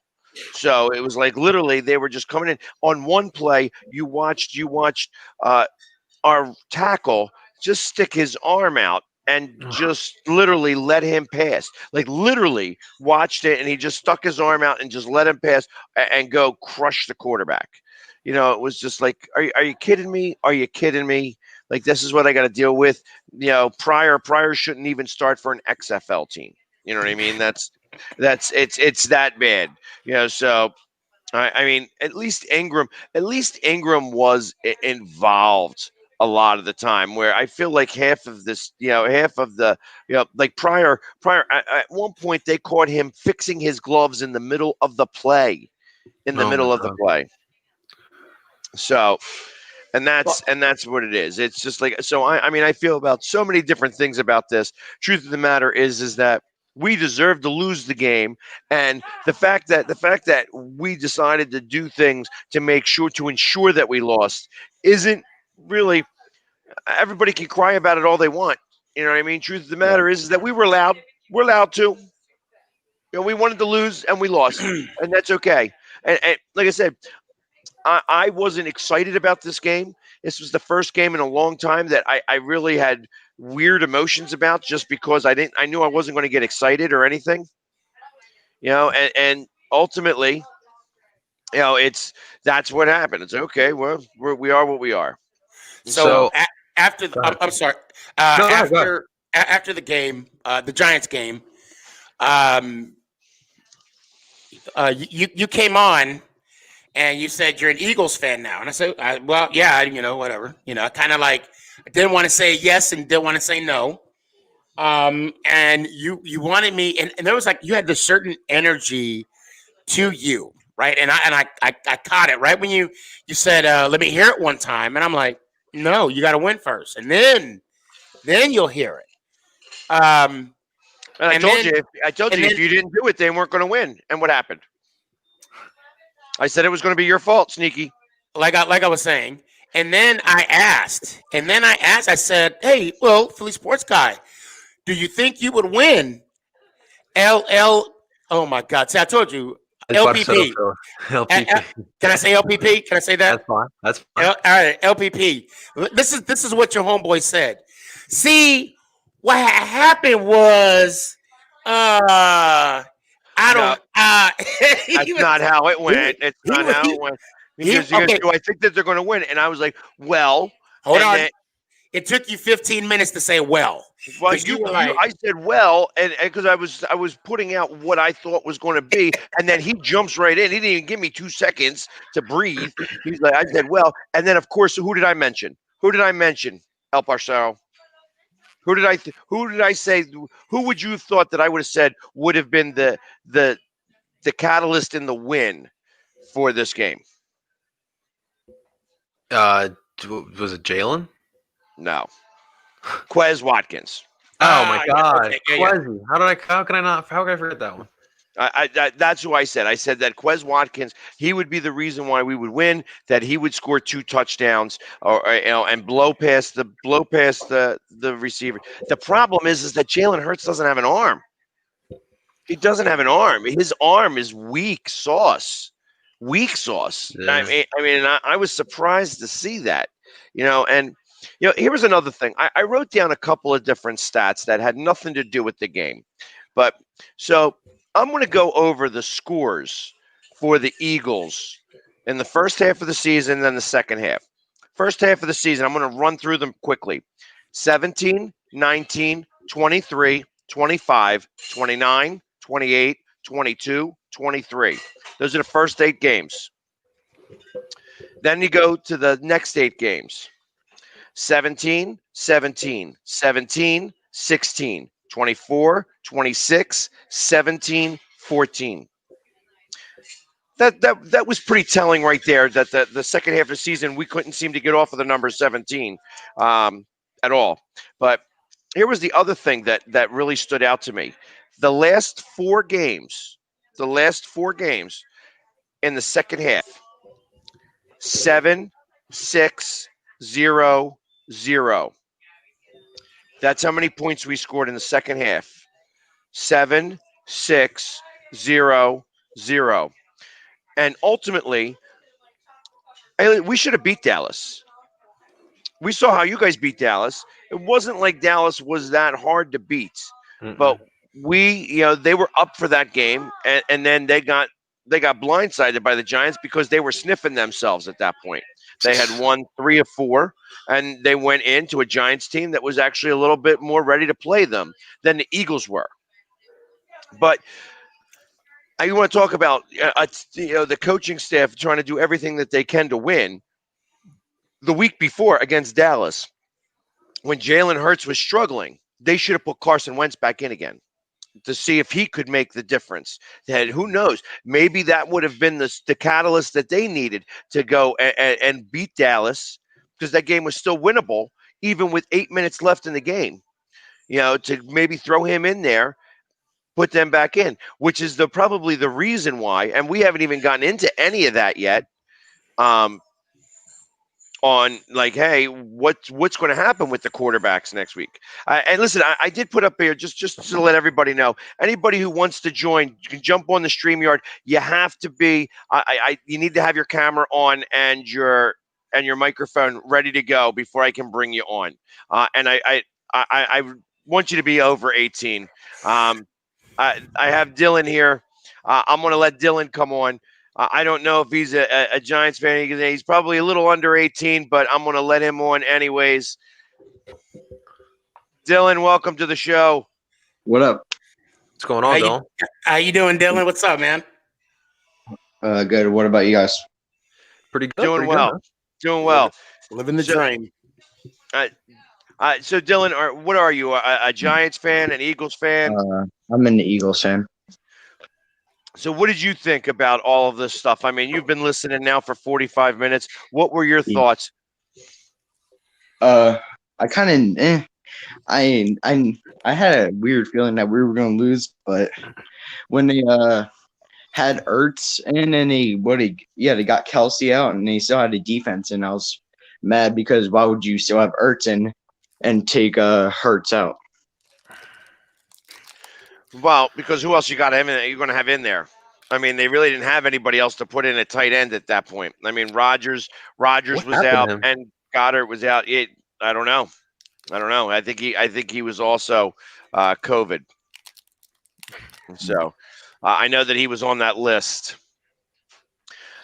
So it was like literally they were just coming in on one play. You watched our tackle just stick his arm out and just literally let him pass. Like literally watched it, and he just stuck his arm out and just let him pass and go crush the quarterback. It was just like, are you kidding me? Are you kidding me? Like, this is what I got to deal with. Pryor shouldn't even start for an XFL team. You know what I mean? It's that bad. So at least Ingram was involved a lot of the time, where I feel like half of the Pryor at one point they caught him fixing his gloves in the middle of the play. The play. So and that's what it is. It's just like, so I feel about so many different things about this. Truth of the matter is that we deserve to lose the game, and the fact that we decided to do things to ensure that we lost isn't really. Everybody can cry about it all they want. You know what I mean? Truth of the matter is that we were allowed. We're allowed to. We wanted to lose and we lost, and that's okay. And like I said, I wasn't excited about this game. This was the first game in a long time that I really had weird emotions about, just because I knew I wasn't going to get excited or anything. And ultimately, that's what happened. It's okay. Well, we are what we are. So after I'm sorry. After the game, the Giants game, you came on and you said you're an Eagles fan now, and I said, well, yeah, whatever. I kind of like didn't want to say yes and didn't want to say no. And you wanted me, and there was like you had this certain energy to you, right? And I caught it right when you said, let me hear it one time, and I'm like, no, you got to win first, and then you'll hear it. And I told you if you didn't do it, they weren't going to win. And what happened? I said it was going to be your fault, Sneaky. Like I was saying. And then I asked, I said, hey, well, Philly sports guy, do you think you would win oh my God. See, I told you, LPP. LPP. Can I say LPP? Can I say that? That's fine. All right, LPP. This is what your homeboy said. See, what happened was, that's not how it went. It's not how it went. Because do I think that they're going to win? And I was like, well, hold on. It took you 15 minutes to say well. Well, I said well, and because I was putting out what I thought was going to be, and then he jumps right in. He didn't even give me 2 seconds to breathe. He's like, I said well, and then of course, who did I mention? El Parcero. Who did I say? Who would you have thought that I would have said would have been the catalyst in the win for this game? Was it Jalen? No. Quez Watkins. Oh my God. Yeah. How can I forget that one? That's who I said. I said that Quez Watkins, he would be the reason why we would win, that he would score 2 touchdowns and blow past the receiver. The problem is that Jalen Hurts doesn't have an arm. He doesn't have an arm. His arm is weak sauce. Yeah. I was surprised to see that, and here was another thing. I wrote down a couple of different stats that had nothing to do with the game. But so I'm going to go over the scores for the Eagles in the first half of the season and then the second half. First half of the season, I'm going to run through them quickly. 17, 19, 23, 25, 29, 28, 22, 23. Those are the first 8 games. Then you go to the next 8 games. 17, 17, 17, 16, 24, 26, 17, 14. That was pretty telling right there that the second half of the season, we couldn't seem to get off of the number 17 at all. But here was the other thing that really stood out to me. The last 4 games in the second half, 7, 6, 0, 0. That's how many points we scored in the second half. 7, 6, 0, 0. And ultimately, we should have beat Dallas. We saw how you guys beat Dallas. It wasn't like Dallas was that hard to beat. But they were up for that game, and then they got blindsided by the Giants because they were sniffing themselves at that point. They had won 3 of 4, and they went into a Giants team that was actually a little bit more ready to play them than the Eagles were. But I want to talk about the coaching staff trying to do everything that they can to win. The week before against Dallas, when Jalen Hurts was struggling, they should have put Carson Wentz back in again to see if he could make the difference. And who knows? Maybe that would have been the catalyst that they needed to go and beat Dallas, because that game was still winnable, even with 8 minutes left in the game. To maybe throw him in there, put them back in, which is probably the reason why. And we haven't even gotten into any of that yet. On like, hey, what's going to happen with the quarterbacks next week? And listen, I did put up here just to let everybody know. Anybody who wants to join, you can jump on the StreamYard. You have to be, you need to have your camera on and your microphone ready to go before I can bring you on. And I want you to be over 18. I have Dylan here. I'm going to let Dylan come on. I don't know if he's a Giants fan. He's probably a little under 18, but I'm going to let him on anyways. Dylan, welcome to the show. What up? What's going on, Dylan? How you doing, Dylan? What's up, man? Good. What about you guys? Pretty good. Doing well. Doing well. Living the dream. So, Dylan, what are you? A Giants fan, an Eagles fan? I'm an Eagles fan. So what did you think about all of this stuff? I mean, you've been listening now for 45 minutes. What were your thoughts? I kind of, I had a weird feeling that we were going to lose, but when they had Ertz and then they got Kelsey out and they still had a defense, and I was mad because why would you still have Ertz in and take Hurts out? Well, because who else you're going to have in there? I mean, they really didn't have anybody else to put in at tight end at that point. I mean, Rodgers was out and Goddard was out. I don't know. I think he was also COVID. So I know that he was on that list.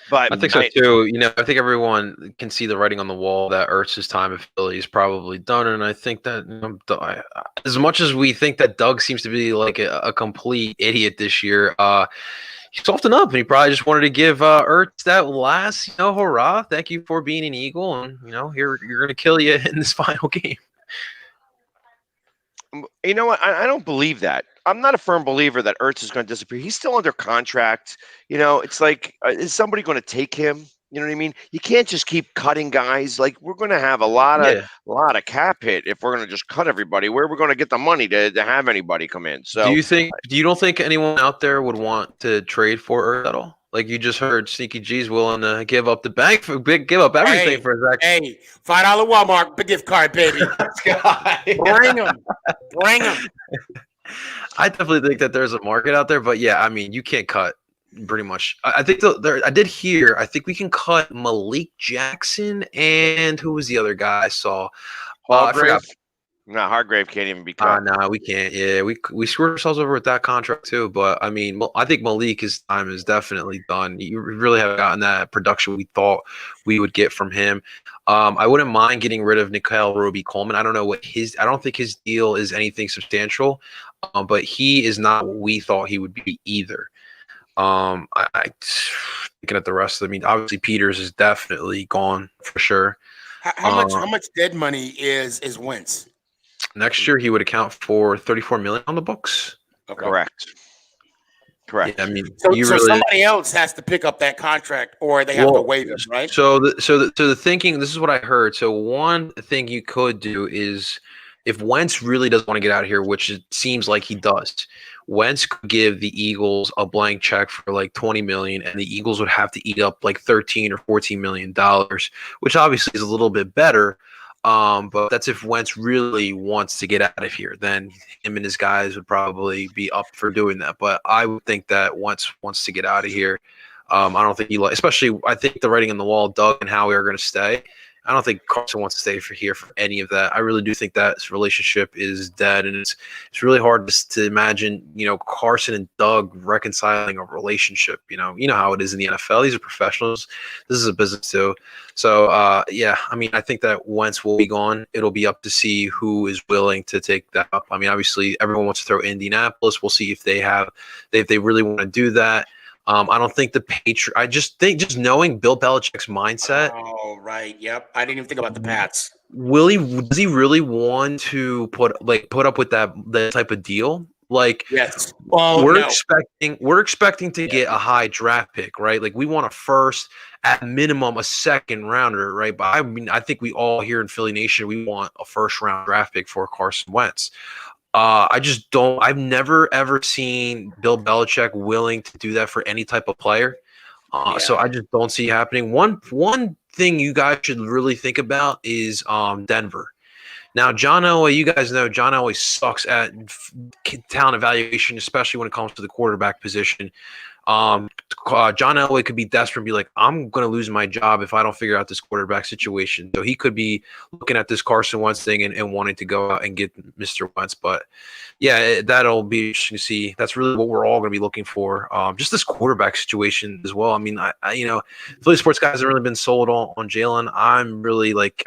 But I think so too. I think everyone can see the writing on the wall that Ertz's time at Philly is probably done, and I think that as much as we think that Doug seems to be like a complete idiot this year, he softened up, and he probably just wanted to give Ertz that last, hurrah! Thank you for being an Eagle, and you're going to kill you in this final game. You know what? I don't believe that. I'm not a firm believer that Ertz is going to disappear. He's still under contract. It's like, is somebody going to take him? You know what I mean? You can't just keep cutting guys. Like, we're going to have a lot of cap hit if we're going to just cut everybody. Where are we going to get the money to have anybody come in? So, you don't think anyone out there would want to trade for Ertz at all? Like you just heard, Sneaky G's willing to give up the bank give up everything for Zach. Hey, $5 Walmart gift card, baby. Bring him. I definitely think that there's a market out there, but yeah, I mean, you can't cut pretty much. I think I did hear. I think we can cut Malik Jackson and who was the other guy I saw? I forgot. No, Hargrave can't even be cut. No, we can't. Yeah, we screwed ourselves over with that contract too. But I mean, I think Malik's time is definitely done. You really haven't gotten that production we thought we would get from him. I wouldn't mind getting rid of Nickel Roby-Coleman. I don't know I don't think his deal is anything substantial, but he is not what we thought he would be either. I looking at the rest of. I mean, obviously Peters is definitely gone for sure. How much dead money is Wentz? Next year he would account for $34 million on the books. Okay. Correct. Yeah, I mean, so somebody else has to pick up that contract, or they have to waive it, right? So the thinking. This is what I heard. So one thing you could do is, if Wentz really doesn't want to get out of here, which it seems like he does, Wentz could give the Eagles a blank check for like $20 million, and the Eagles would have to eat up like $13 or $14 million, which obviously is a little bit better. But that's if Wentz really wants to get out of here. Then him and his guys would probably be up for doing that. But I would think that Wentz wants to get out of here. I don't think especially I think the writing on the wall, Doug and Howie are going to stay. I don't think Carson wants to stay for any of that. I really do think that relationship is dead, and it's really hard to imagine, Carson and Doug reconciling a relationship. You know how it is in the NFL. These are professionals. This is a business too. So yeah, I mean, I think that Wentz will be gone. It'll be up to see who is willing to take that up. I mean, obviously everyone wants to throw Indianapolis. We'll see if they really want to do that. I don't think the Patriots. I just think, just knowing Bill Belichick's mindset. Oh, right. Yep. I didn't even think about the Pats. Does he really want to put up with that type of deal? Like, yes. We're expecting to get a high draft pick, right? Like, we want a first, at minimum a second rounder, right? But I mean, I think we all here in Philly Nation, we want a first round draft pick for Carson Wentz. I just don't. I've never ever seen Bill Belichick willing to do that for any type of player. So I just don't see it happening. One thing you guys should really think about is Denver. Now, John Elway, you guys know John Elway sucks at talent evaluation, especially when it comes to the quarterback position. John Elway could be desperate and be like, I'm going to lose my job if I don't figure out this quarterback situation. So he could be looking at this Carson Wentz thing and wanting to go out and get Mr. Wentz. But yeah, that'll be interesting to see. That's really what we're all going to be looking for. Just this quarterback situation as well. I mean, I Philly sports guys have really been sold on Jalen. I'm really like,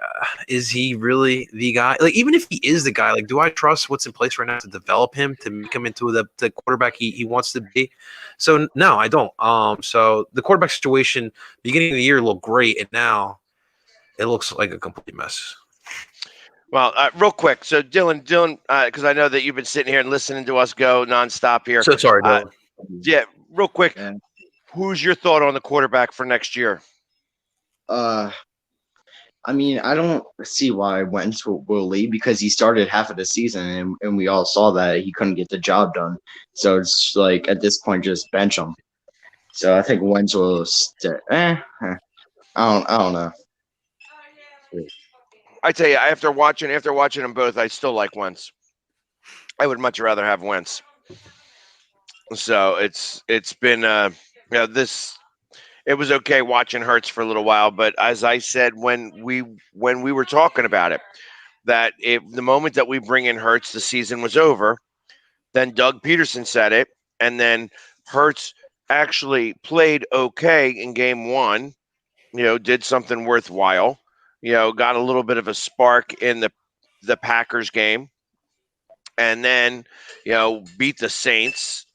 is he really the guy? Like, even if he is the guy, like, do I trust what's in place right now to develop him to make him into the quarterback he wants to be? So no, I don't. So the quarterback situation, beginning of the year looked great, and now it looks like a complete mess. Well, real quick. So Dylan, because I know that you've been sitting here and listening to us go nonstop here. So sorry, Dylan. Yeah, real quick. Yeah. Who's your thought on the quarterback for next year? I mean, I don't see why Wentz will leave, because he started half of the season and we all saw that he couldn't get the job done. So it's like, at this point, just bench him. So I think Wentz will stay. I don't know. I tell you, after watching them both, I still like Wentz. I would much rather have Wentz. So it's been it was okay watching Hurts for a little while, but as I said when we were talking about it, that if the moment that we bring in Hurts, the season was over. Then Doug Peterson said it, and then Hurts actually played okay in game one. Did something worthwhile. Got a little bit of a spark in the Packers game, and then beat the Saints.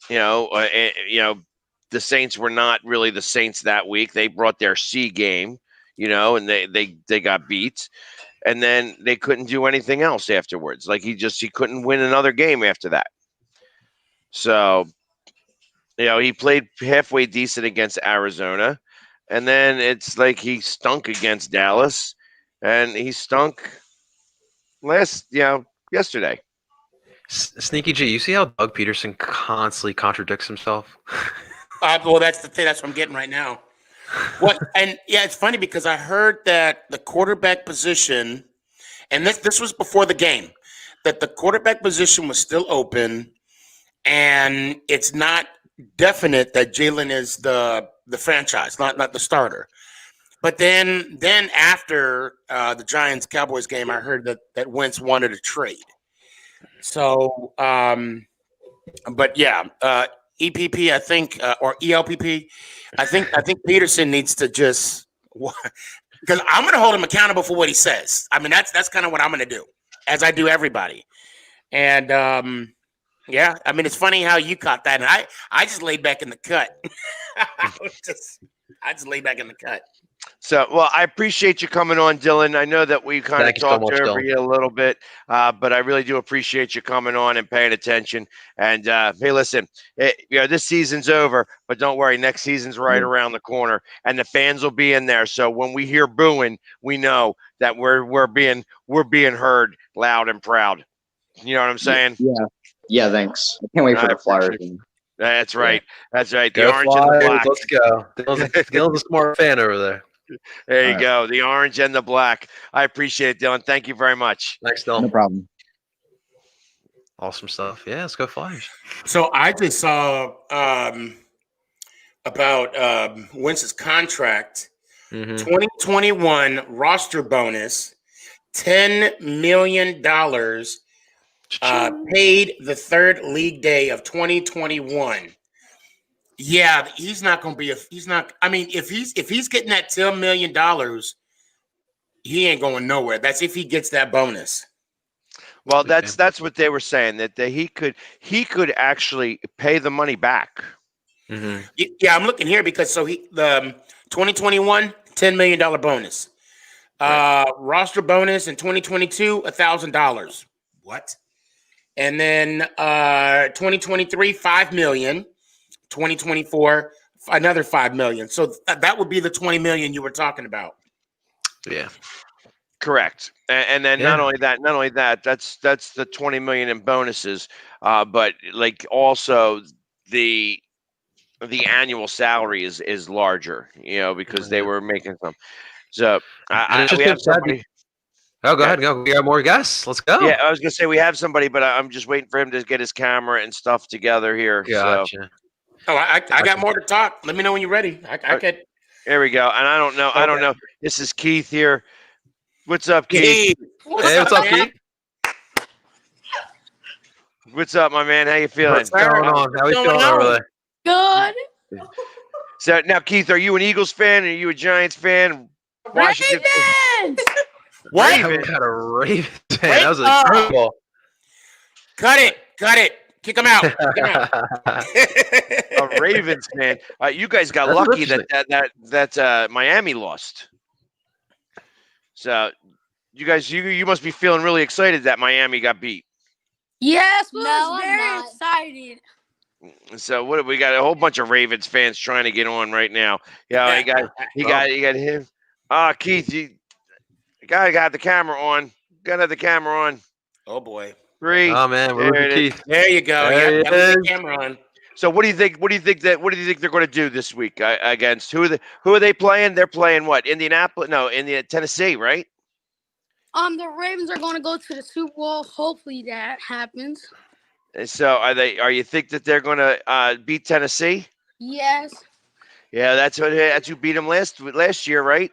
The Saints were not really the Saints that week. They brought their C game, and they got beat. And then they couldn't do anything else afterwards. Like he couldn't win another game after that. So, he played halfway decent against Arizona. And then it's like he stunk against Dallas. And he stunk yesterday. Sneaky G, you see how Doug Peterson constantly contradicts himself? Well, that's the thing. That's what I'm getting right now. And yeah, it's funny because I heard that the quarterback position, and this was before the game, that the quarterback position was still open, and it's not definite that Jalen is the franchise, not the starter. But then after the Giants-Cowboys game, I heard that Wentz wanted a trade. So, but yeah. EPP, I think, or ELPP, I think Peterson needs to just, because I'm going to hold him accountable for what he says. I mean, that's kind of what I'm going to do, as I do everybody. And Yeah, I mean, it's funny how you caught that, and I just laid back in the cut. I just laid back in the cut. So, well, I appreciate you coming on, Dylan. I know that we kind of talked over you a little bit, but I really do appreciate you coming on and paying attention. And hey, listen, this season's over, but don't worry, next season's right around the corner, and the fans will be in there. So when we hear booing, we know that we're being heard loud and proud. You know what I'm saying? Yeah. Thanks. I can't wait for the Flyers. That's right. That's right. The Go orange Flyers, and the black. let's go. Dylan's a smart fan over there. There you go. The orange and the black. I appreciate it, Dylan. Thank you very much. Thanks, Dylan. No problem. Awesome stuff. Yeah, let's go Flyers. So I just saw about Wentz's contract. 2021 roster bonus, $10 million paid the third league day of 2021. Yeah, he's not going to be he's not. I mean, if he's getting that $10 million, he ain't going nowhere. That's if he gets that bonus. Well, that's what they were saying, that he could actually pay the money back. Yeah, I'm looking here because the 2021 $10 million bonus, roster bonus in 2022 $1,000. What? And then 2023 $5 million. 2024 another $5 million. So that would be the $20 million you were talking about. Yeah, correct. And then not only that, that's the $20 million in bonuses, but like also the annual salary is larger, because they were making some. So we have somebody. Oh, go ahead. Go. We got more guests. Let's go. Yeah, I was gonna say we have somebody, but I'm just waiting for him to get his camera and stuff together here. Gotcha. So. Oh, I got more to talk. Let me know when you're ready. I could. There we go. And I don't know. This is Keith here. What's up, Keith? What's up, Keith? What's up, my man? How you feeling? What's going on? How you feeling over there? Good. So now, Keith, are you an Eagles fan? Are you a Giants fan? Washington. Ravens! What? We got a Ravens fan. That was a terrible. Cut it. Kick him out. A Ravens fan. You guys got lucky that Miami lost. So you guys, you must be feeling really excited that Miami got beat. Yes, I'm very excited. So what we got? A whole bunch of Ravens fans trying to get on right now. Yeah, you got him. Keith, you got the camera on. Got to have the camera on. Oh boy. 3. Oh man, we're looking Keith. There you go. There got the camera on. So what do you think? What do you think they're going to do this week against who are they playing? They're playing what? Indianapolis? No, Tennessee, right? The Ravens are going to go to the Super Bowl. Hopefully that happens. And so are you think that they're going to beat Tennessee? Yes. Yeah, that's who beat them last year, right?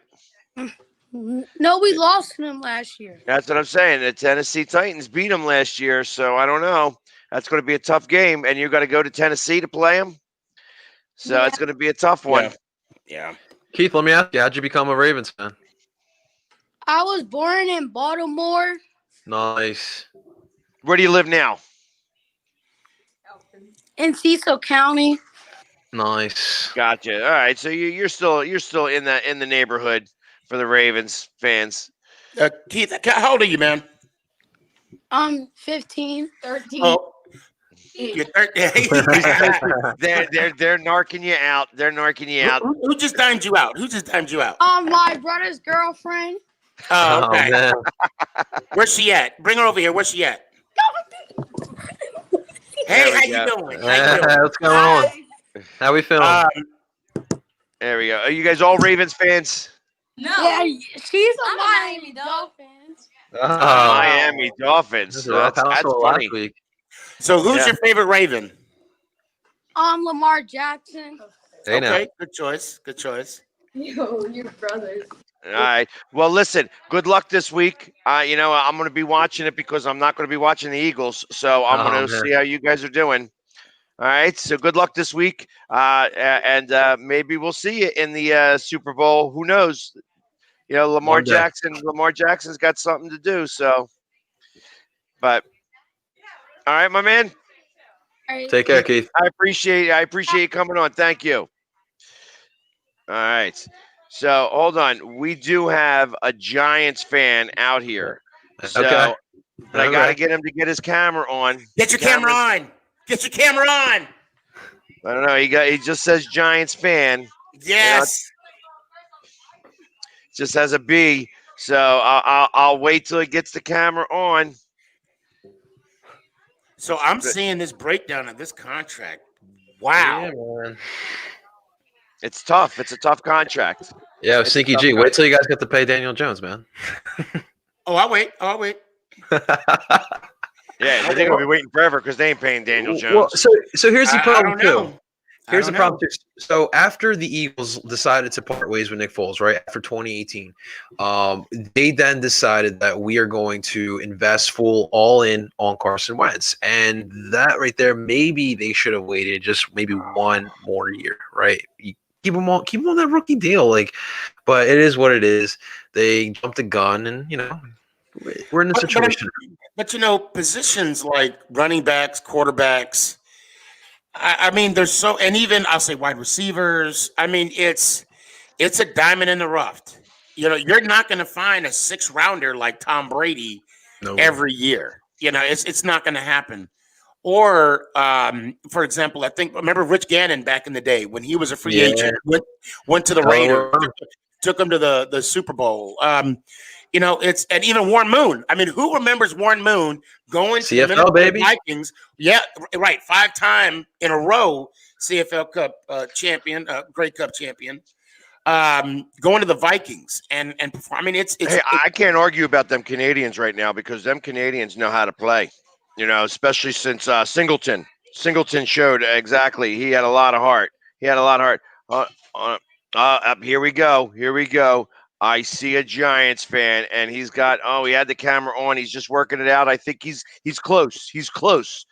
No, we lost to them last year. That's what I'm saying. The Tennessee Titans beat them last year, so I don't know. That's going to be a tough game, and you got to go to Tennessee to play them. So it's going to be a tough one. Yeah. Keith, let me ask you, how'd you become a Ravens fan? I was born in Baltimore. Nice. Where do you live now? In Cecil County. Nice. Gotcha. All right. So you're still in the neighborhood for the Ravens fans. Keith, how old are you, man? I'm 15, 13. Oh. You're 13. they're narking you out. They're narking you out. Who just timed you out? My brother's girlfriend. Oh, okay. Man. Where's she at? Bring her over here. Where's she at? Hey, how you doing? What's going on? How we feeling? There we go. Are you guys all Ravens fans? No. Yeah, she's a Miami Dolphins. Miami Dolphins. That's funny. Week. So who's your favorite Raven? Lamar Jackson. Hey, okay, good choice. Yo, your brothers. All right. Well, listen, good luck this week. I'm going to be watching it because I'm not going to be watching the Eagles. So I'm going to see how you guys are doing. All right. So good luck this week. And maybe we'll see you in the Super Bowl. Who knows? Lamar Jackson's got something to do. So, but all right, my man. Take care, Keith. I appreciate you coming on. Thank you. All right. So hold on. We do have a Giants fan out here. So Okay. but I gotta get him to get his camera on. Get your camera on. Get your camera on. I don't know. He just says Giants fan. Yes. Just has a B. So I'll wait till he gets the camera on. So I'm seeing this breakdown of this contract. Wow. Yeah, man. It's tough. It's a tough contract. Yeah, Sneaky G. Wait till you guys get to pay Daniel Jones, man. I'll wait. Yeah, they're gonna be waiting forever because they ain't paying Daniel Jones. Well, so here's the problem too. Here's the problem. So after the Eagles decided to part ways with Nick Foles, right after 2018, they then decided that we are going to invest all in on Carson Wentz, and that right there, maybe they should have waited just maybe one more year, right? You keep them on that rookie deal, but it is what it is. They jumped the gun, and we're in a situation. But positions like running backs, quarterbacks. I mean, there's and even I'll say wide receivers. I mean, it's a diamond in the rough. You're not going to find a 6th rounder like Tom Brady every year. It's not going to happen. Or, for example, remember Rich Gannon back in the day when he was a free agent, went to the Raiders, took him to the Super Bowl. And even Warren Moon. I mean, who remembers Warren Moon going to the Minnesota Vikings? Yeah, right. 5-time in a row CFL Cup champion, Grey Cup champion. Going to the Vikings and perform. I mean, I can't argue about them Canadians right now because them Canadians know how to play. Especially since Singleton showed exactly. He had a lot of heart. Here we go. I see a Giants fan, and he had the camera on. He's just working it out. I think he's close. He's close.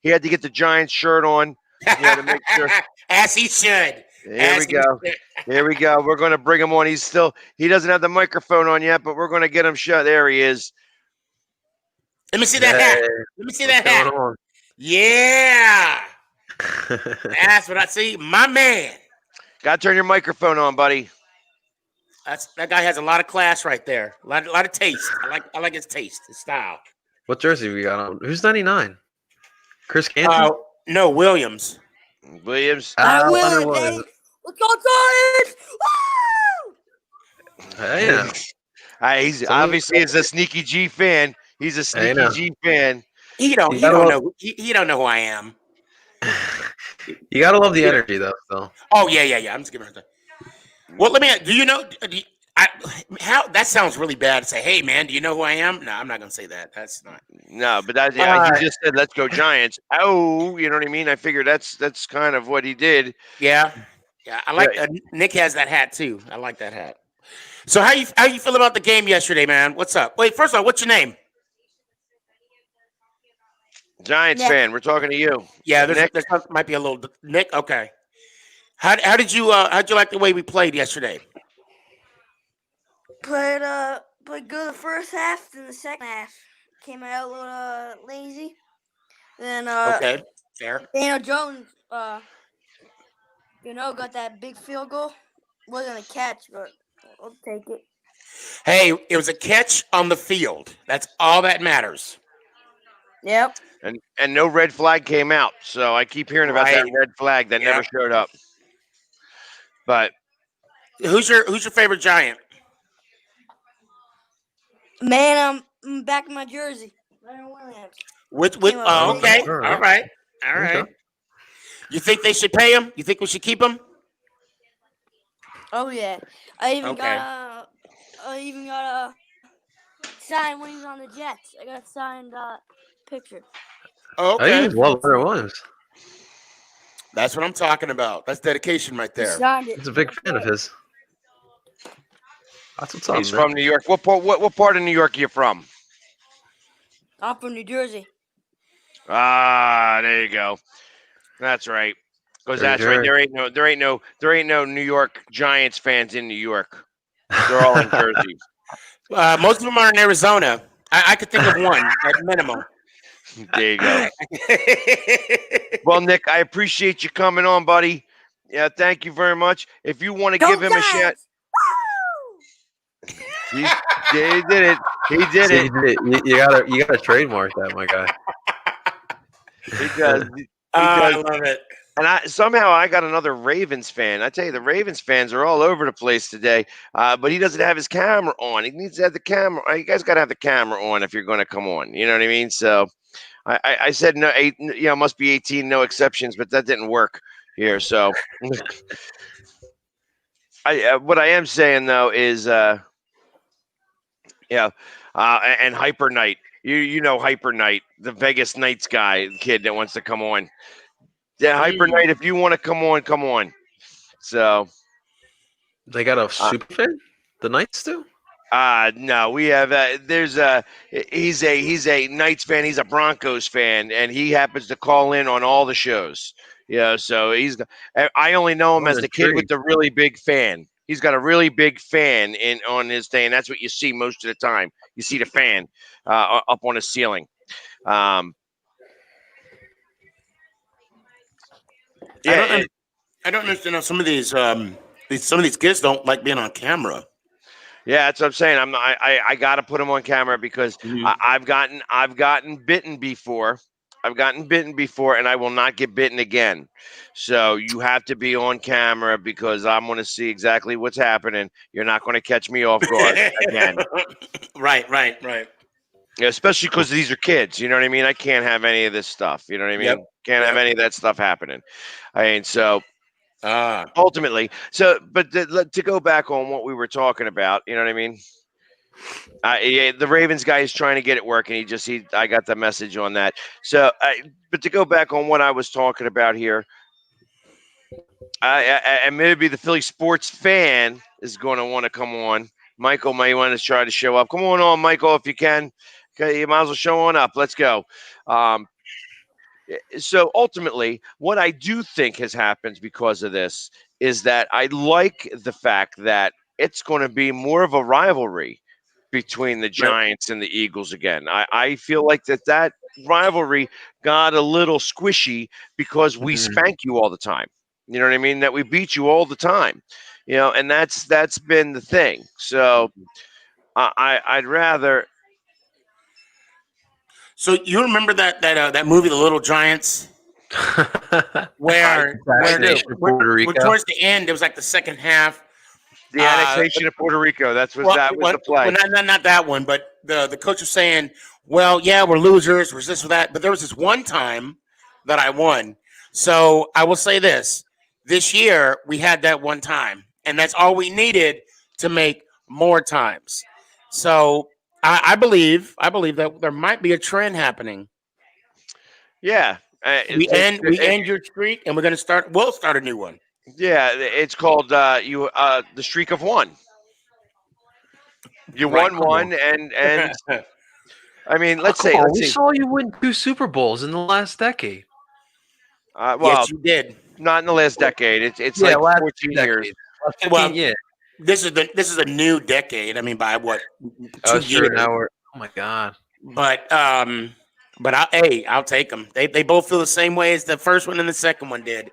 He had to get the Giants shirt on to make sure. As he should. Here we go. We're going to bring him on. He doesn't have the microphone on yet, but we're going to get him shut. There he is. Let me see that hat. Yeah. That's what I see. My man. Got to turn your microphone on, buddy. That guy has a lot of class right there. A lot of taste. I like his taste, his style. What jersey we got on? Who's 99? Chris Canty? No, Williams. Williams. Let's go, Giants! Woo! Hey, he's obviously a Sneaky G fan. He's a Sneaky G fan. He don't know who I am. You gotta love the energy, though. So. Oh yeah. I'm just giving her that. Well, let me. Do you know? How that sounds really bad to say. Hey, man, do you know who I am? No, I'm not gonna say that. That's not. No, but he just said, "Let's go Giants." Oh, you know what I mean? I figured that's kind of what he did. Yeah. I like. Nick has that hat too. I like that hat. So how you feel about the game yesterday, man? What's up? Wait, first of all, what's your name? Giants fan. We're talking to you. Yeah, there might be a little Nick. Okay. How did you like the way we played yesterday? Played good the first half, then the second half came out a little lazy. Then okay, fair. Daniel Jones got that big field goal. Wasn't a catch, but I'll take it. Hey, it was a catch on the field. That's all that matters. Yep. And no red flag came out. So I keep hearing about that red flag that never showed up. But who's your favorite Giant? Man, I'm back in my jersey. Okay. All right. Okay. You think they should pay him? You think we should keep him? Oh yeah. I even got a sign when he was on the Jets. I got a signed picture. Okay. I love where it was. That's what I'm talking about. That's dedication right there. He's a big fan of his. That's what's up. He's from New York. What part of New York are you from? I'm from New Jersey. There you go. That's right. Because that's right. There ain't no New York Giants fans in New York. They're all in Jersey. Most of them are in Arizona. I could think of one at minimum. There you go. Well, Nick, I appreciate you coming on, buddy. Yeah, thank you very much. If you want to give him a shout. He did it. He did it. You gotta trademark that, my guy. He does. I love it. And somehow I got another Ravens fan. I tell you, the Ravens fans are all over the place today. But he doesn't have his camera on. He needs to have the camera. You guys got to have the camera on if you're going to come on. You know what I mean? So I said no. Must be 18, no exceptions. But that didn't work here. So what I am saying though is, and Hyper Knight. You know Hyper Knight, the Vegas Knights guy, kid that wants to come on. Yeah, Hyper Knight, if you want to come on. So they got a super fan? The Knights do? No, we have he's a Knights fan, he's a Broncos fan, and he happens to call in on all the shows. Yeah, so I only know him as the kid with the really big fan. He's got a really big fan on his thing, and that's what you see most of the time. You see the fan up on the ceiling. I don't understand how some of these kids don't like being on camera. Yeah, that's what I'm saying. I got to put them on camera because I've gotten bitten before. I've gotten bitten before, and I will not get bitten again. So you have to be on camera because I'm going to see exactly what's happening. You're not going to catch me off guard again. Right. Yeah, especially because these are kids. You know what I mean? I can't have any of this stuff. You know what I mean? Yep. Can't have any of that stuff happening. I mean, so ultimately, but to go back on what we were talking about, you know what I mean? The Ravens guy is trying to get it working. I got the message on that. So, but to go back on what I was talking about here, and maybe the Philly sports fan is going to want to come on. Michael may want to try to show up. Come on, Michael, if you can. Okay, you might as well show on up. Let's go. So ultimately, what I do think has happened because of this is that I like the fact that it's going to be more of a rivalry between the Giants and the Eagles again. I feel like that rivalry got a little squishy because we spank you all the time. You know what I mean? That we beat you all the time. You know, and that's been the thing. So I'd rather. So you remember that movie, The Little Giants, where towards the end it was like the second half. The annexation of Puerto Rico. That was the play. Well, not that one, but the coach was saying, well, yeah, we're losers, we're this or that. But there was this one time that I won. So I will say this year we had that one time, and that's all we needed to make more times. So I believe that there might be a trend happening. Yeah. We end your streak, and we'll start a new one. Yeah, it's called the streak of one. You won one, and I mean, let's see. We saw you win 2 Super Bowls in the last decade. Well, yes, you did. Not in the last decade. It's like 14 years. Well, yeah. This is a new decade. I mean, by what? 2 years. Sure. Now oh my God. But I'll take them. They both feel the same way as the first one and the second one did.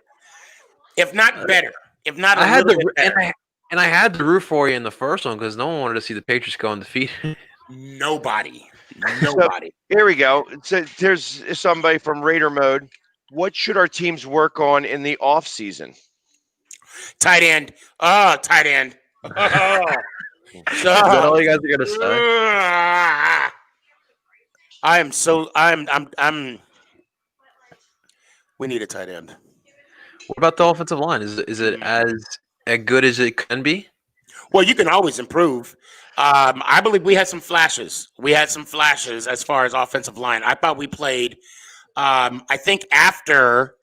If not better. If not a little bit better. And I had to root for you in the first one because no one wanted to see the Patriots go undefeated. Nobody. So, here we go. So there's somebody from Raider Mode. What should our teams work on in the off season? Tight end. Tight end. Is that all you guys are gonna say? We need a tight end. What about the offensive line? Is it as good as it can be? Well, you can always improve. I believe we had some flashes. As far as offensive line. I thought we played. I think after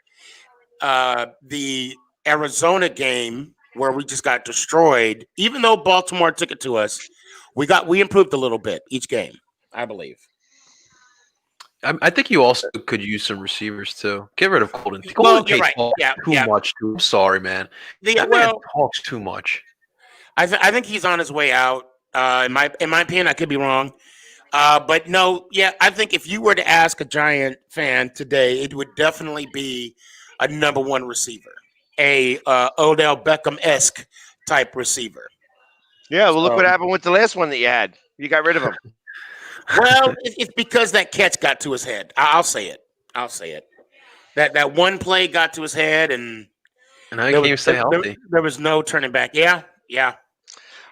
the Arizona game where we just got destroyed, even though Baltimore took it to us, we improved a little bit each game, I believe. I think you also could use some receivers too. Get rid of Colton. You're right. Too much. I'm sorry, man. That man talks too much. I think he's on his way out. In my opinion, I could be wrong. But no, yeah, I think if you were to ask a Giant fan today, it would definitely be a number one receiver, a Odell Beckham-esque type receiver. Yeah, well, look what happened with the last one that you had. You got rid of him. Well, it's because that catch got to his head. I'll say it. That one play got to his head, and now he can't stay healthy. There was no turning back. Yeah.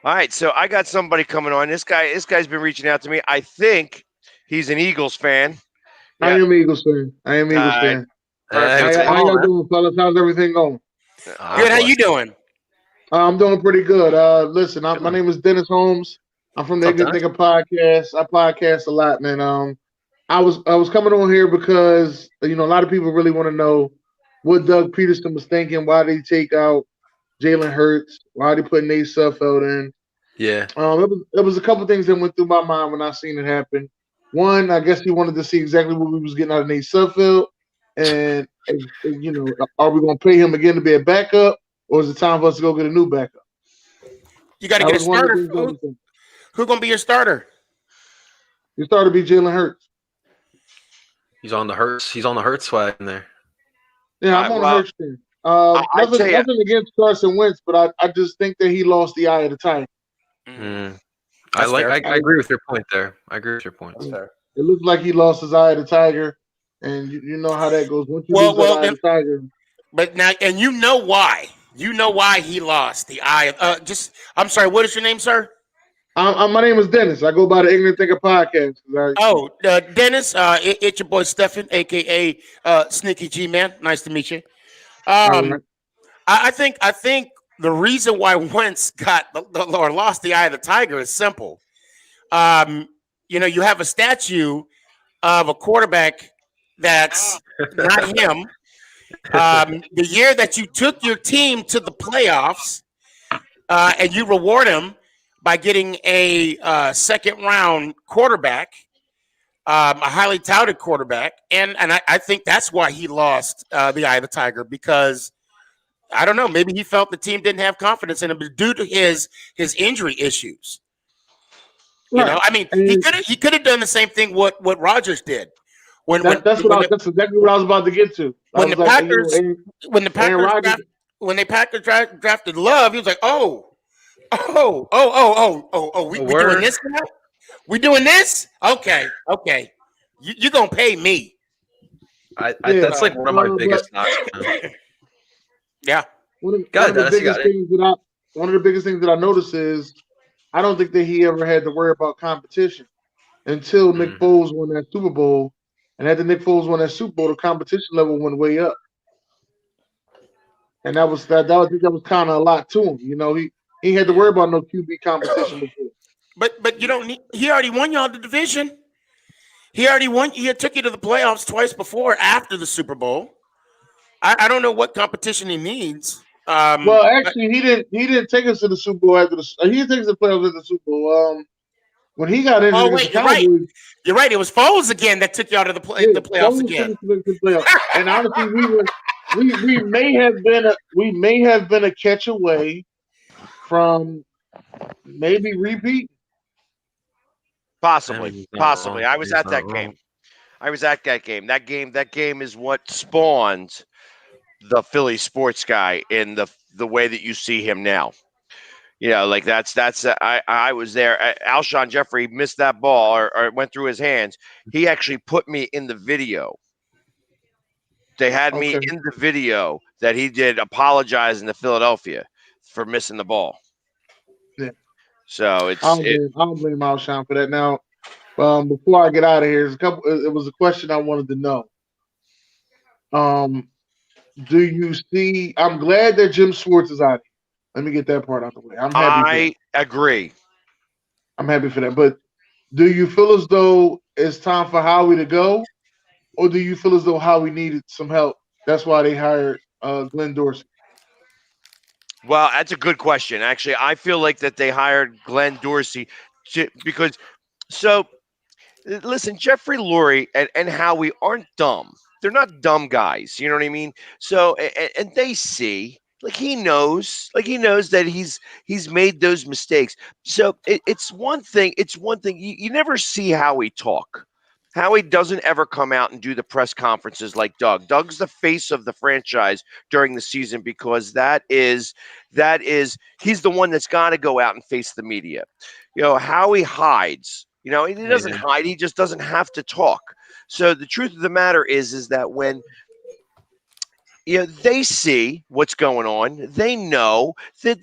All right, so I got somebody coming on. This guy's been reaching out to me. I think he's an Eagles fan. Yeah. I am Eagles fan. How y'all doing, fellas? How's everything going? Good. How you doing? I'm doing pretty good. Listen, my name is Dennis Holmes. I'm from the Ignorant Thinker podcast. I podcast a lot, man. I was coming on here because a lot of people really want to know what Doug Peterson was thinking. Why did he take out Jalen Hurts? Why did he put Nate Sudfeld in? Yeah. It was a couple things that went through my mind when I seen it happen. One, I guess he wanted to see exactly what we was getting out of Nate Sudfeld, and are we going to pay him again to be a backup, or is it time for us to go get a new backup? You got to get a starter. Who's going to be your starter? Your starter be Jalen Hurts. He's on the Hurts wagon there. Yeah, I'm on the Hurts team. Nothing against Carson Wentz, but I just think that he lost the eye of the tiger. I agree with your point there. I agree with your point. It looks like he lost his eye of the tiger, and you know how that goes. Once you lose the eye of the tiger. But now, and you know why. You know why he lost the eye of. I'm sorry. What is your name, sir? My name is Dennis. I go by the Ignorant Thinker podcast. Dennis, it's your boy Stephen, aka Sneaky G Man. Nice to meet you. I think the reason why Wentz got or lost the eye of the tiger is simple. You have a statue of a quarterback that's not him. The year that you took your team to the playoffs, and you reward him by getting a second round quarterback, a highly touted quarterback, and I think that's why he lost the eye of the tiger, because I don't know, maybe he felt the team didn't have confidence in him due to his injury issues. Right. He could have done the same thing what Rodgers did. That's exactly what I was about to get to. When the Packers drafted Love, he was like, we doing this now? We doing this? Okay. You're gonna pay me. That's like one of my biggest knocks. Yeah. One of the biggest things that I noticed is I don't think that he ever had to worry about competition until Nick Foles won that Super Bowl. And after Nick Foles won that Super Bowl, the competition level went way up. And that was kind of a lot to him. He had to worry about no QB competition before. But you don't need. He already won y'all the division. He already won. He took you to the playoffs twice before after the Super Bowl. I don't know what competition he needs. Well, actually, he didn't take us to the Super Bowl after he didn't take us to the playoffs at the Super Bowl. When he got in, you're right. It was Foles again that took y'all to the playoffs again. And honestly, we may have been a catch away from maybe repeat. Possibly. I was at that game. That game is what spawned the Philly sports guy in the way that you see him now. I was there. Alshon Jeffrey missed that ball or it went through his hands. He actually put me in the video. They had me in the video that he did apologizing to Philadelphia for missing the ball. Yeah. So I don't blame Alshon for that. Now, before I get out of here, it was a question I wanted to know. Do you see? I'm glad that Jim Schwartz is out. Let me get that part out of the way. I'm happy. I agree. I'm happy for that. But do you feel as though it's time for Howie to go, or do you feel as though Howie needed some help? That's why they hired Glenn Dorsey. Well, that's a good question. Actually, I feel like that they hired Glenn Dorsey because. So, listen, Jeffrey Lurie and Howie aren't dumb. They're not dumb guys. You know what I mean? So, and they see like he knows that he's made those mistakes. So it's one thing. You never see Howie talk. Howie doesn't ever come out and do the press conferences like Doug. Doug's the face of the franchise during the season because that is he's the one that's got to go out and face the media. Howie hides. He doesn't hide. He just doesn't have to talk. So the truth of the matter is that when they see what's going on. They know that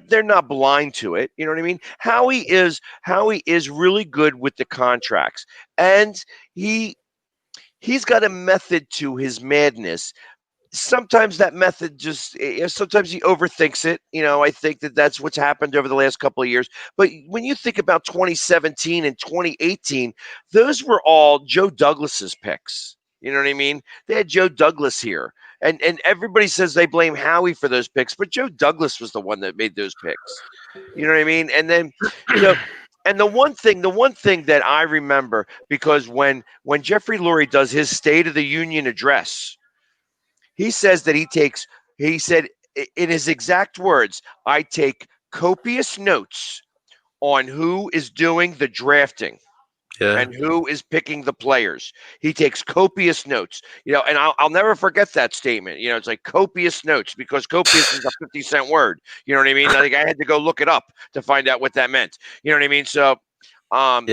they're not blind to it. You know what I mean? Howie is really good with the contracts, and he's got a method to his madness. Sometimes that method sometimes he overthinks it. I think that's what's happened over the last couple of years. But when you think about 2017 and 2018, those were all Joe Douglas's picks. You know what I mean? They had Joe Douglas here. And everybody says they blame Howie for those picks, but Joe Douglas was the one that made those picks. You know what I mean? And then, and the one thing that I remember, because when Jeffrey Lurie does his State of the Union address, he says that he said in his exact words, I take copious notes on who is doing the drafting. And who is picking the players. He takes copious notes, and I'll never forget that statement. It's like copious notes, because copious is a 50-cent word. You know what I mean? I had to go look it up to find out what that meant. You know what I mean? So, well,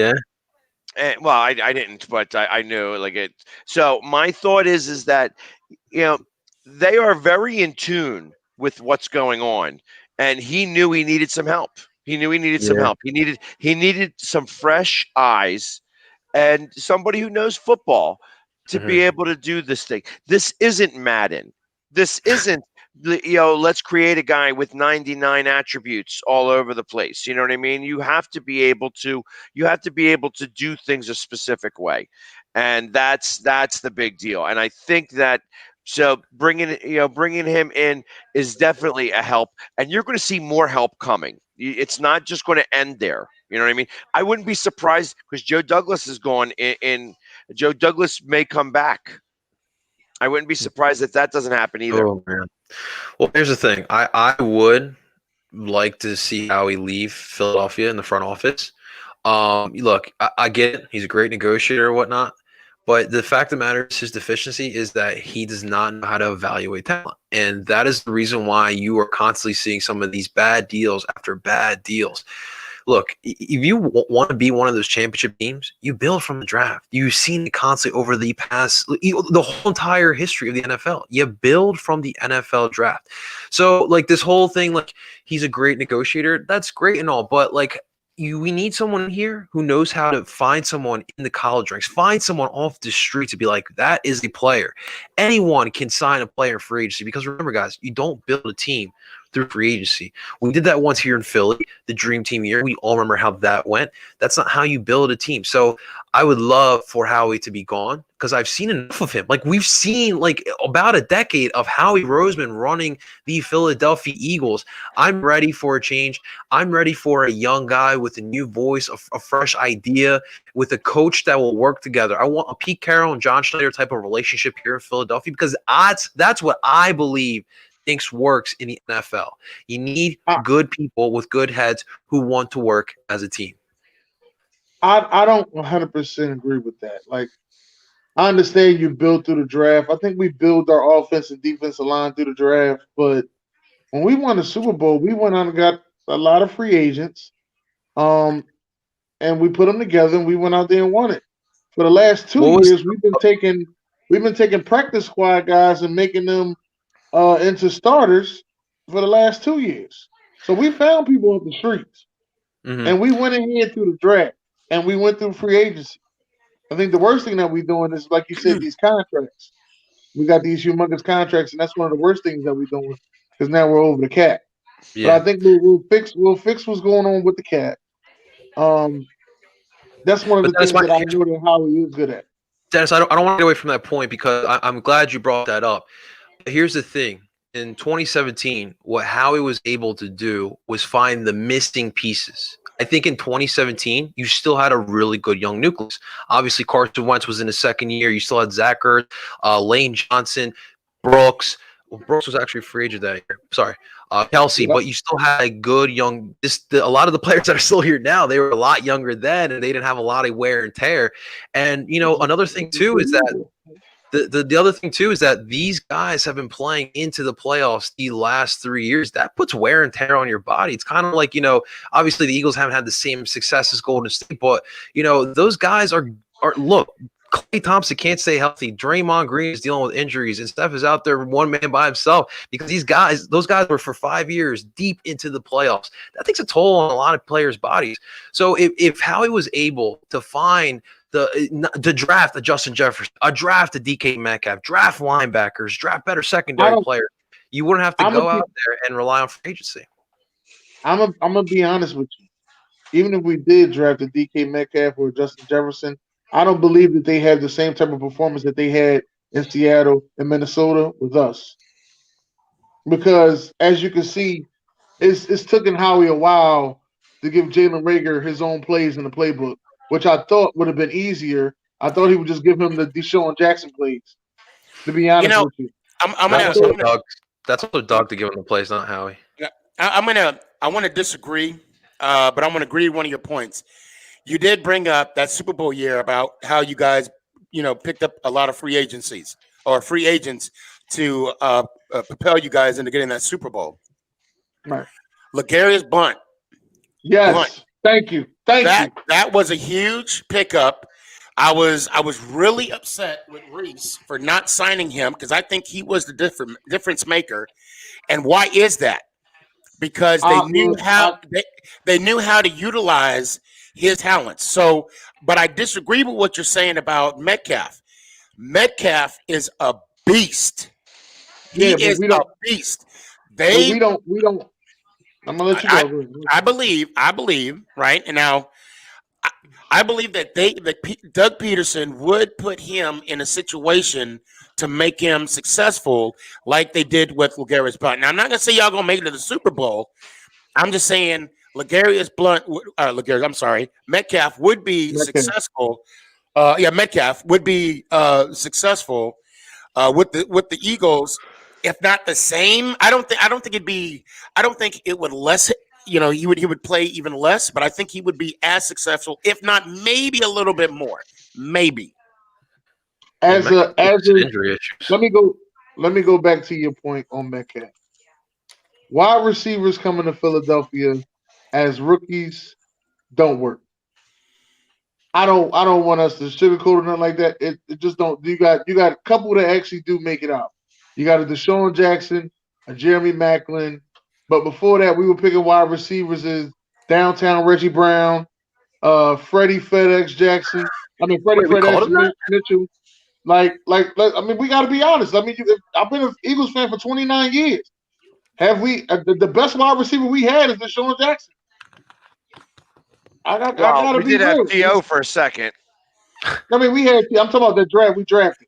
I didn't, but I knew it. So my thought is that, they are very in tune with what's going on, and he knew he needed some help. He knew he needed some help. He needed some fresh eyes and somebody who knows football to be able to do this thing. This isn't Madden. This isn't, let's create a guy with 99 attributes all over the place. You know what I mean? You have to be able to do things a specific way. And that's the big deal. And I think that, so bringing him in is definitely a help, and you're going to see more help coming. It's not just going to end there. You know what I mean? I wouldn't be surprised, because Joe Douglas is gone. Joe Douglas may come back. I wouldn't be surprised if that doesn't happen either. Oh, man. Well, here's the thing. I would like to see Howie leave Philadelphia in the front office. Look, I get it. He's a great negotiator or whatnot. But the fact of the matter is, his deficiency is that he does not know how to evaluate talent. And that is the reason why you are constantly seeing some of these bad deals after bad deals. Look, if you want to be one of those championship teams, you build from the draft. You've seen it constantly over the past, the whole entire history of the NFL. You build from the NFL draft. So, this whole thing, he's a great negotiator, that's great and all, but, we need someone here who knows how to find someone in the college ranks, find someone off the street to be like, that is the player. Anyone can sign a player in free agency, because remember, guys, you don't build a team through free agency. We did that once here in Philly, the dream team year. We all remember how that went. That's not how you build a team. So I would love for Howie to be gone, because I've seen enough of him. We've seen about a decade of Howie Roseman running the Philadelphia Eagles. I'm ready for a change. I'm ready for a young guy with a new voice, a fresh idea, with a coach that will work together. I want a Pete Carroll and John Schneider type of relationship here in Philadelphia, because that's what I believe thinks works in the NFL. You need good people with good heads who want to work as a team. I don't 100% agree with that. I understand you build through the draft. I think we build our offense and defensive line through the draft. But when we won the Super Bowl, we went out and got a lot of free agents, and we put them together, and we went out there and won it. For the last 2 years, we've been taking practice squad guys and making them into starters for the last 2 years. So we found people on the streets, and we went ahead through the draft, and we went through free agency. I think the worst thing that we're doing is, like you said, these contracts. We got these humongous contracts, and that's one of the worst things that we're doing, because now we're over the cap. Yeah. But I think we'll fix what's going on with the cap. That's one of the things that I know that Howie is good at. Dennis, I don't want to get away from that point, because I'm glad you brought that up. But here's the thing. In 2017, what Howie was able to do was find the missing pieces. I think in 2017, you still had a really good young nucleus. Obviously, Carson Wentz was in his second year. You still had Zach Ertz, Lane Johnson, Brooks, Well, Brooks was actually a free agent that year. Sorry, Kelsey, but you still had a good young. A lot of the players that are still here now, they were a lot younger then, and they didn't have a lot of wear and tear. And another thing too is that the other thing too is that these guys have been playing into the playoffs the last 3 years. That puts wear and tear on your body. It's kind of like obviously the Eagles haven't had the same success as Golden State, but those guys are look. Klay Thompson can't stay healthy. Draymond Green is dealing with injuries, and Steph is out there one man by himself because those guys were for 5 years deep into the playoffs. That takes a toll on a lot of players' bodies. So if Howie was able to find to draft a Justin Jefferson, draft a DK Metcalf, draft linebackers, draft better secondary players, you wouldn't have to go out there and rely on free agency. I'm gonna be honest with you. Even if we did draft a DK Metcalf or Justin Jefferson, I don't believe that they have the same type of performance that they had in Seattle and Minnesota with us. Because as you can see, it's taken Howie a while to give Jalen Reagor his own plays in the playbook, which I thought would have been easier. I thought he would just give him the Deshaun Jackson plays. To be honest with you, that's also Doug to give him the plays, not Howie. I want to disagree, but I'm going to agree with one of your points. You did bring up that Super Bowl year about how you guys, picked up a lot of free agents to propel you guys into getting that Super Bowl. Right. L'Garius Blount. Yes. Blount. Thank you. That was a huge pickup. I was really upset with Reese for not signing him because I think he was the difference maker. And why is that? Because they knew how to utilize his talents. So, but I disagree with what you're saying about Metcalf. Metcalf is a beast. He is a beast. We don't. I'm gonna let you go. I believe, right? And now I believe that Doug Peterson would put him in a situation to make him successful, like they did with L'Garius Blount. Now, I'm not gonna say y'all gonna make it to the Super Bowl. I'm just saying Metcalf would be successful. Metcalf would be successful with the Eagles, if not the same. I don't think it would less. He would play even less, but I think he would be as successful, if not maybe a little bit more. Maybe. Injury issues. Let me go back to your point on Metcalf. Wide receivers coming to Philadelphia as rookies don't work. I don't want us to sugarcoat or nothing like that. It just don't. You got a couple that actually do make it out. You got a Deshaun Jackson, a Jeremy Maclin, but before that, we were picking wide receivers as downtown Reggie Brown, Freddie FedEx Jackson. Freddie FedEx Mitchell. We got to be honest. I've been an Eagles fan for 29 years. Have we the best wide receiver we had is Deshaun Jackson? I gotta be real. We did have T.O. for a second. I'm talking about the draft. We drafted.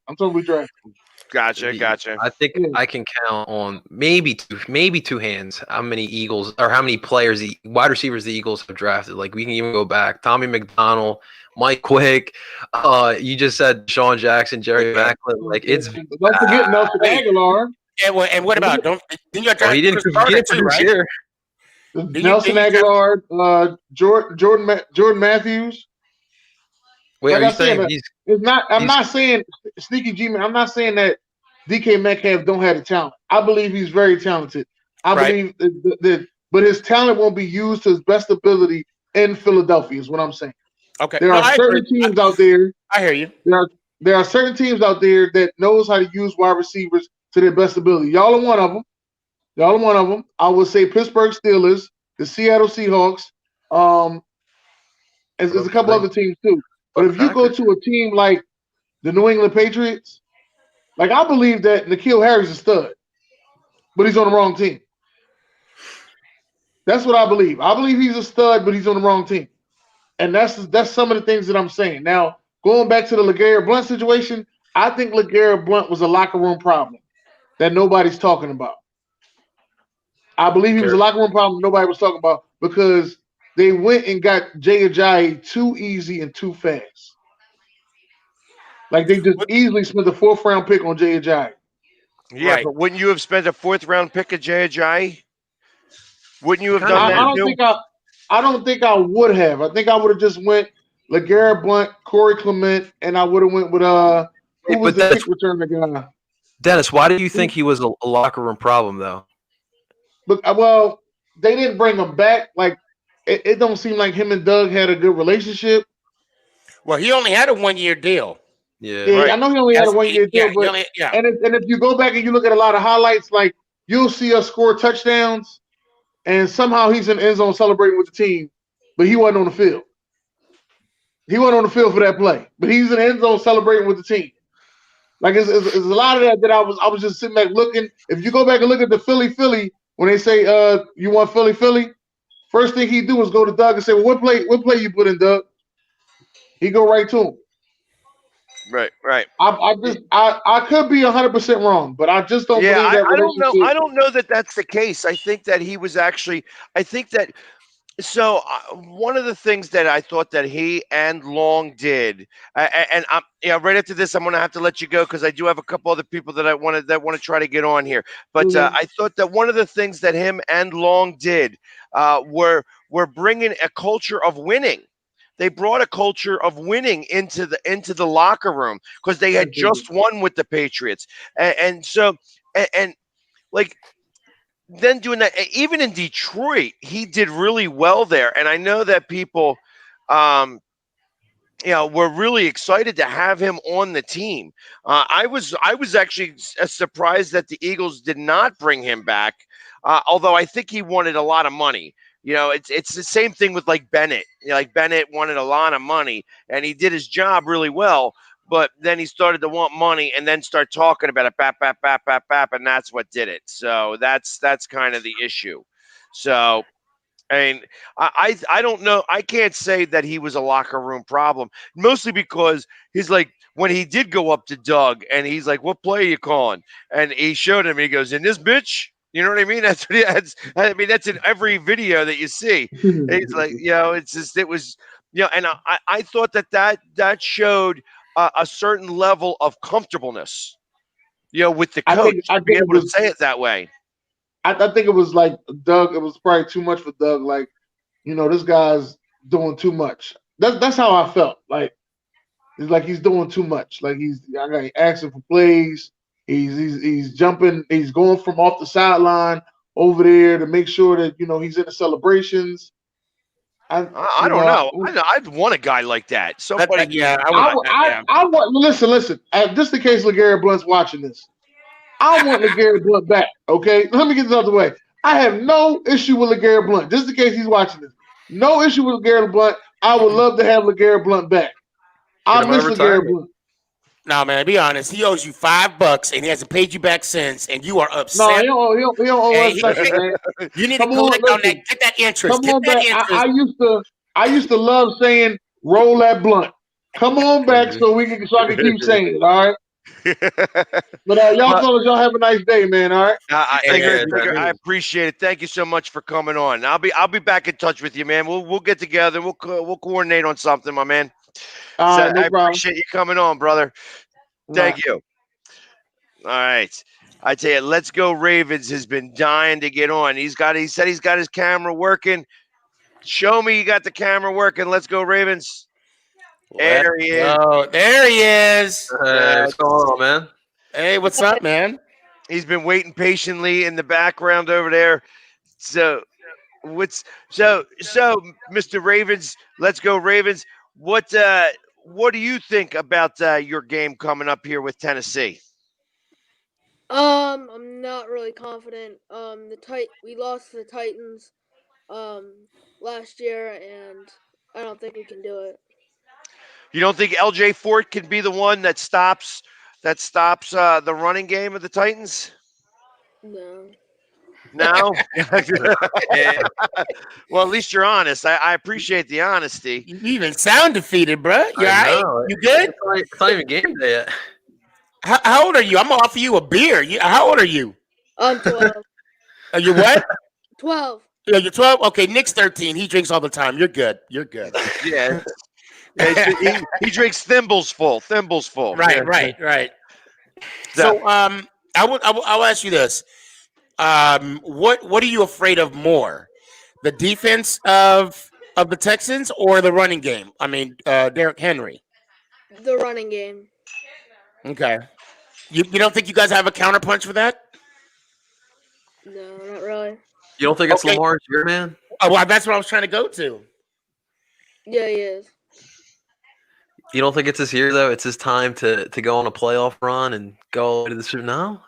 Gotcha. I think I can count on maybe two hands how many Eagles or how many players, the wide receivers the Eagles have drafted. Like we can even go back. Tommy McDonald, Mike Quick. You just said Sean Jackson, Jerry Maclin. Like it's don't forget Nelson Aguilar. And what about he didn't produce here. Nelson Aguilar, Jordan Matthews. Wait, are you saying I'm not saying sneaky G-man. I'm not saying that DK Metcalf don't have the talent. I believe he's very talented. Believe that, but his talent won't be used to his best ability in Philadelphia. Is what I'm saying. Okay. There are certain teams out there. I hear you. There are certain teams out there that knows how to use wide receivers to their best ability. Y'all are one of them. I would say Pittsburgh Steelers, the Seattle Seahawks. There's a couple other teams too. But if you go to a team like the New England Patriots, I believe that N'Keal Harry's a stud, but he's on the wrong team. That's what I believe. I believe he's a stud, but he's on the wrong team. And that's some of the things that I'm saying. Now, going back to the LeGarrette Blount situation, I think LeGarrette Blount was a locker room problem that nobody's talking about. I believe he was a locker room problem nobody was talking about because they went and got Jay Ajayi too easy and too fast. They just easily spent the 4th round pick on Jay Ajayi. Yeah, Right. but wouldn't you have spent a 4th-round pick of Jay? Wouldn't you have done that? I don't think I would have. I think I would have just went LeGarrette Blount, Corey Clement, and I would have went with who was the kick return guy? Dennis, why do you think he was a locker room problem though? But well, they didn't bring him back. Like it don't seem like him and Doug had a good relationship. Well, he only had a 1-year deal. Yeah, right. I know he only had a 1-year deal, but and if you go back and you look at a lot of highlights, like you'll see us score touchdowns, and somehow he's in the end zone celebrating with the team, but he wasn't on the field. He wasn't on the field for that play, but he's in the end zone celebrating with the team. Like it's a lot of that I was just sitting back looking. If you go back and look at the Philly, when they say you want Philly, first thing he do is go to Doug and say, well, what play you put in, Doug? He go right to him. Right. I could be 100% wrong, but I just don't believe that. I don't know. I don't know that that's the case. I think that he was actually. I think that. So one of the things that I thought that he and Long did, and right after this, I'm going to have to let you go because I do have a couple other people that want to try to get on here. But I thought that one of the things that him and Long did were bringing a culture of winning. They brought a culture of winning into the locker room because they had just won with the Patriots, and so like. Then doing that, even in Detroit, he did really well there. And I know that people, were really excited to have him on the team. I was actually surprised that the Eagles did not bring him back, although I think he wanted a lot of money. It's the same thing with like Bennett. Like Bennett wanted a lot of money, and he did his job really well. But then he started to want money and then start talking about it, bap, and that's what did it. So that's kind of the issue. So, I mean, I don't know. I can't say that he was a locker room problem, mostly because he's like, when he did go up to Doug and he's like, what play are you calling? And he showed him, he goes, in this bitch? You know what I mean? That's in every video that you see. He's like, it was, and I thought that showed a certain level of comfortableness, with the coach to be able to say it that way. I think it was like Doug. It was probably too much for Doug. Like, this guy's doing too much. That's how I felt. Like, it's like he's doing too much. Like he's asking for plays. He's jumping. He's going from off the sideline over there to make sure that he's in the celebrations. I don't know. I'd want a guy like that. Somebody, I want. Listen. Just in case LeGarrette Blount's watching this, I want LeGarrette Blount back. Okay, let me get this out of the way. I have no issue with LeGarrette Blount. Just in case he's watching this, no issue with LeGarrette Blount. I would love to have LeGarrette Blunt back. I miss LeGarrette Blount. No, man, be honest. He owes you $5 and he hasn't paid you back since, and you are upset. No, he don't owe us nothing, man. You need to collect on that. Get that interest. Come on back. I used to love saying roll that blunt. Come on back so I can keep saying it, all right? But y'all fellas, y'all have a nice day, man, all right? I appreciate it. Thank you so much for coming on. I'll be back in touch with you, man. We'll get together. We'll coordinate on something, my man. No I problem. appreciate you coming on, brother. Thank you. All right. I tell you, Let's Go Ravens has been dying to get on. He said he's got his camera working. Show me you got the camera working. Let's Go Ravens. There he is. Oh, there he is. What's going on, man? Hey, what's up, man? He's been waiting patiently in the background over there. So Mr. Ravens, Let's Go Ravens. What do you think about your game coming up here with Tennessee? I'm not really confident. We lost to the Titans last year, and I don't think we can do it. You don't think LJ Fort can be the one that stops the running game of the Titans? No. No? Well, at least you're honest. I appreciate the honesty. You even sound defeated, bro. You all right? You good? It's not even game day yet. How old are you? I'm going to offer you a beer. How old are you? I'm 12. Are you what? 12. Yeah, you're 12? Okay, Nick's 13. He drinks all the time. You're good. Yeah. he drinks thimbles full. Right. So, I'll ask you this. What are you afraid of more? The defense of the Texans or the running game? I mean, Derrick Henry. The running game. Okay. You don't think you guys have a counterpunch for that? No, not really. You don't think it's Lamar's year, man? Oh, well, that's what I was trying to go to. Yeah, he is. You don't think it's his year though? It's his time to go on a playoff run and go to the Super. No,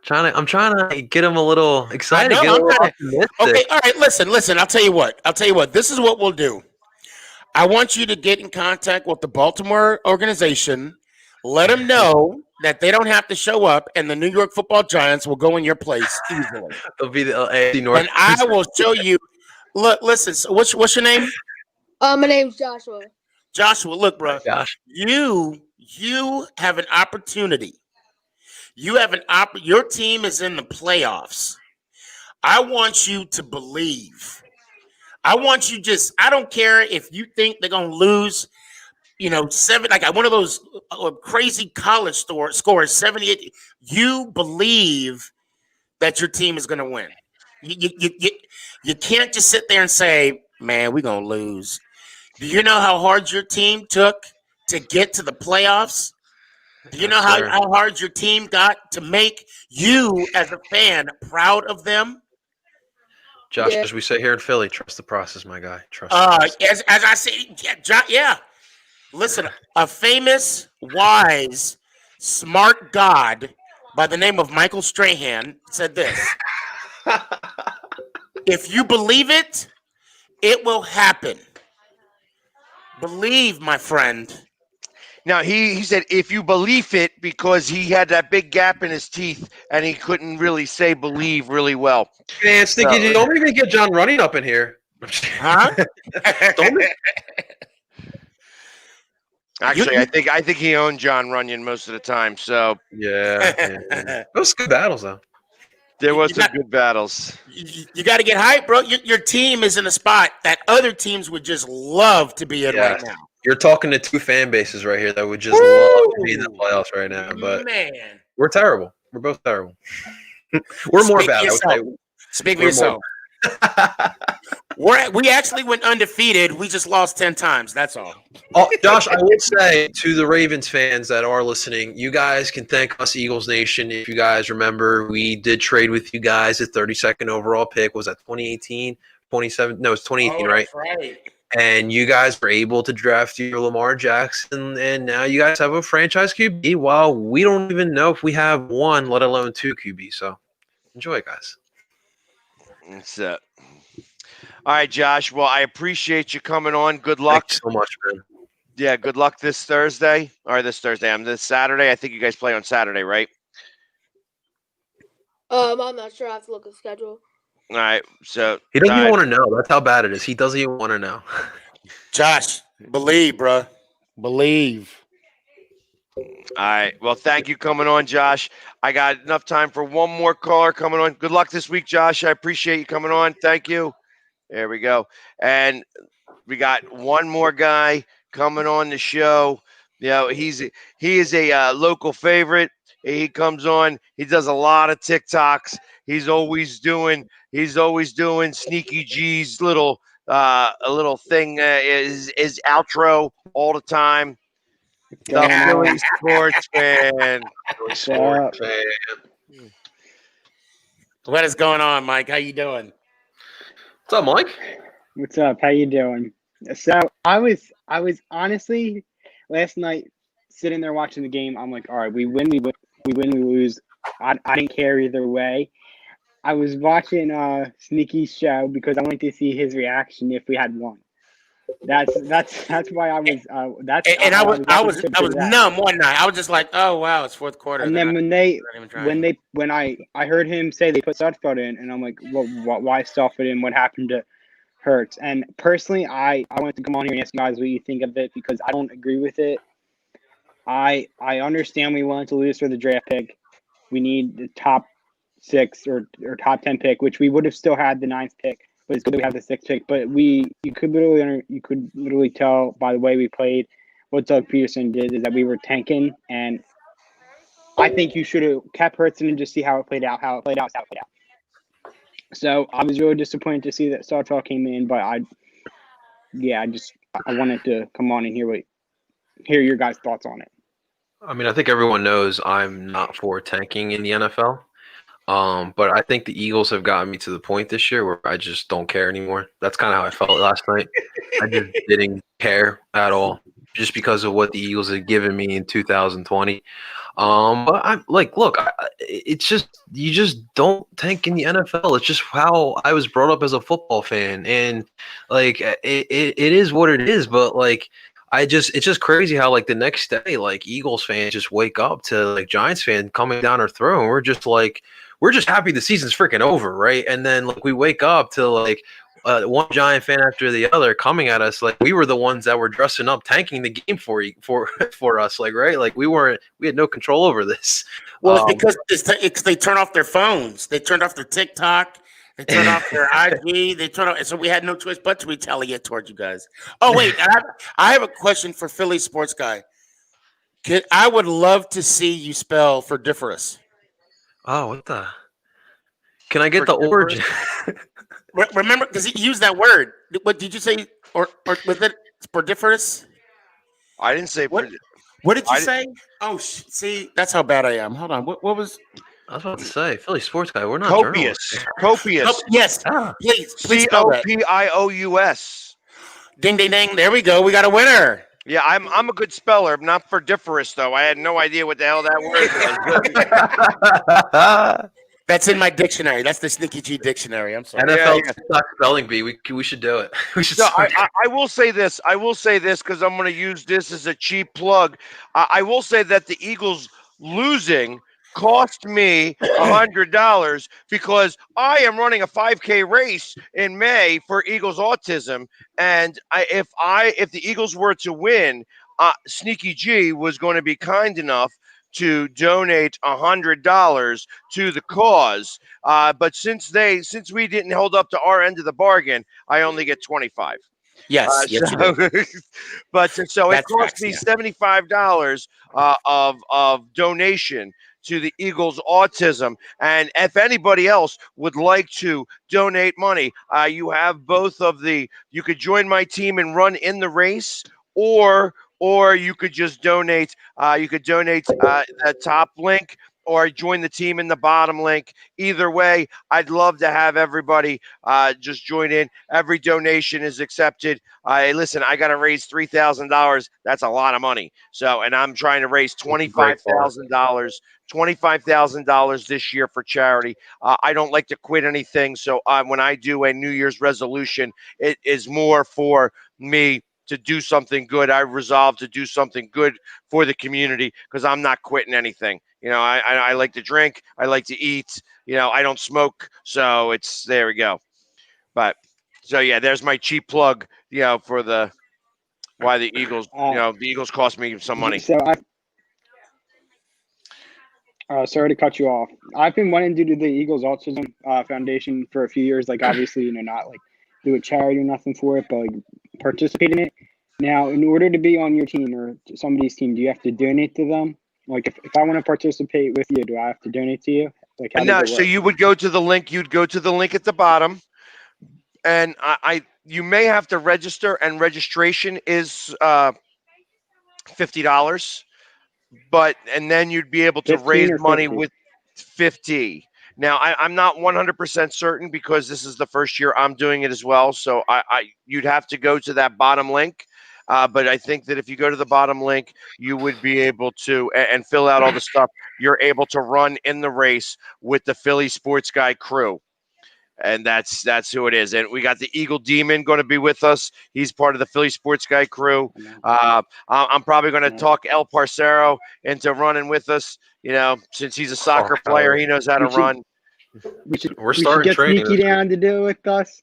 I'm trying to get him a little excited. Okay, all right. Listen. I'll tell you what. This is what we'll do. I want you to get in contact with the Baltimore organization. Let them know that they don't have to show up, and the New York Football Giants will go in your place easily. It'll be the AFC North. And I will show you. Look, listen. So what's your name? My name's Joshua. Joshua, look, bro. Josh. You have an opportunity. Your team is in the playoffs. I want you to believe. I don't care if you think they're gonna lose, 7, like one of those crazy college scores, 78. You believe that your team is gonna win. You can't just sit there and say, man, we're gonna lose. Do you know how hard your team took to get to the playoffs? Do you know how hard your team got to make you as a fan proud of them? Josh, as we say here in Philly, trust the process, my guy. Trust the process. As I say, yeah. Listen, a famous, wise, smart God by the name of Michael Strahan said this. If you believe it, it will happen. Believe, my friend. Now, he said if you believe it, because he had that big gap in his teeth and he couldn't really say believe really well. Man, Stinky, you don't even get John Running up in here. Huh? Actually, I think he owned John Runyon most of the time. So yeah. Those good battles, though. There was some good battles. You got to get hyped, bro. Your team is in a spot that other teams would just love to be in right now. You're talking to two fan bases right here that would just love to be in the playoffs right now. But man, we're terrible. We're both terrible. We're more bad. Speak for yourself. We actually went undefeated. We just lost 10 times. That's all. Oh, Josh, I would say to the Ravens fans that are listening, you guys can thank us, Eagles Nation. If you guys remember, we did trade with you guys a 32nd overall pick. Was that 2018? 27? No, it's 2018, right? That's right. And you guys were able to draft your Lamar Jackson, and now you guys have a franchise QB. While we don't even know if we have one, let alone two QB. So enjoy, guys. That's it. All right, Josh. Well, I appreciate you coming on. Good luck. Thanks so much, man. Yeah, good luck this Thursday. Or this Thursday. This Saturday. I think you guys play on Saturday, right? I'm not sure. I have to look at the schedule. All right. So he doesn't even want to know. That's how bad it is. He doesn't even want to know. Josh, believe, bro. Believe. All right. Well, thank you coming on, Josh. I got enough time for one more caller coming on. Good luck this week, Josh. I appreciate you coming on. Thank you. There we go. And we got one more guy coming on the show. You know, he is a local favorite. He comes on. He does a lot of TikToks. He's always doing Sneaky G's little a little thing is outro all the time. The Philly sports fan. Sports fan. What is going on, Mike? How you doing? What's up, Mike? What's up? How you doing? So I was honestly last night sitting there watching the game. I'm like, all right, we win, we lose. I didn't care either way. I was watching Sneaky's show because I wanted to see his reaction if we had won. That's why I was. I was numb one night. I was just like, oh wow, it's fourth quarter. And then when I heard him say they put Sudfeld in, and I'm like, well, why Sudfeld in? What happened to Hurts? And personally, I wanted to come on here and ask you guys what you think of it because I don't agree with it. I understand we wanted to lose for the draft pick. We need the top 6 or top 10 pick, which we would have still had the 9th pick. But it's good we have the 6th pick. But you could literally tell by the way we played what Doug Peterson did is that we were tanking, and I think you should have kept Hurts and just see how it played out. So I was really disappointed to see that Sawtell came in, but I wanted to come on and hear your guys' thoughts on it. I mean, I think everyone knows I'm not for tanking in the NFL. But I think the Eagles have gotten me to the point this year where I just don't care anymore. That's kind of how I felt last night. I just didn't care at all, just because of what the Eagles had given me in 2020. But I'm like, look, it's just you just don't tank in the NFL. It's just how I was brought up as a football fan, and like it is what it is. But like, it's just crazy how like the next day, like Eagles fans just wake up to like Giants fans coming down our throat, and we're just happy the season's freaking over, right? And then like we wake up to like one Giant fan after the other coming at us like we were the ones that were dressing up, tanking the game for us, like, right? Like we had no control over this. Well, because they turn off their phones, they turned off their TikTok, they turned off their IG, so we had no choice but to retaliate towards you guys. Oh wait, I have a question for Philly Sports Guy. I would love to see you spell frugiferous. Oh, what the? Can I get the origin? Remember, because he used that word. What did you say? Or was it frugiferous? I didn't say. What did you say? Oh, see, that's how bad I am. Hold on. What was? I was about to say, Philly Sports Guy. We're not copious. journalists. Yes. Please spell that. Copious. Ding, ding, ding. There we go. We got a winner. Yeah, I'm a good speller, not frugiferous though. I had no idea what the hell that word was. That's in my dictionary. That's the Sneaky G dictionary. I'm sorry. NFL spelling bee. We should do it. We should. No, I will say this. Because I'm going to use this as a cheap plug. I will say that the Eagles losing cost me $100 because I am running a 5K race in May for Eagles Autism, and if the Eagles were to win, Sneaky G was going to be kind enough to donate $100 to the cause, but since we didn't hold up to our end of the bargain, I only get $25. Yes, but so it cost me $75 of donation to the Eagles Autism. And if anybody else would like to donate money, you have both of you could join my team and run in the race, or you could just donate. You could donate the top link or join the team in the bottom link. Either way, I'd love to have everybody just join in. Every donation is accepted. Listen, I got to raise $3,000. That's a lot of money. And I'm trying to raise $25,000. $25,000 this year for charity. I don't like to quit anything. So when I do a New Year's resolution, it is more for me to do something good. I resolve to do something good for the community because I'm not quitting anything. I like to drink. I like to eat. I don't smoke. So there we go. But so, yeah, there's my cheap plug, for why the Eagles, the Eagles cost me some money. So sorry to cut you off. I've been wanting to do the Eagles Autism Foundation for a few years. Like, obviously, not like do a charity or nothing for it, but like participate in it. Now, in order to be on your team or somebody's team, do you have to donate to them? Like, if I want to participate with you, do I have to donate to you? Like, No, so you would go to the link. You'd go to the link at the bottom, and you may have to register, and registration is $50. And then you'd be able to raise money with 50. Now, I'm not 100% certain because this is the first year I'm doing it as well. So you'd have to go to that bottom link. But I think that if you go to the bottom link, you would be able to and fill out all the stuff. You're able to run in the race with the Philly Sports Guy crew. And that's who it is. And we got the Eagle Demon going to be with us. He's part of the Philly Sports Guy crew. I'm probably going to talk El Parcero into running with us. Since he's a soccer player, he knows how to run. We're starting get training. Sneaky down to do it with us.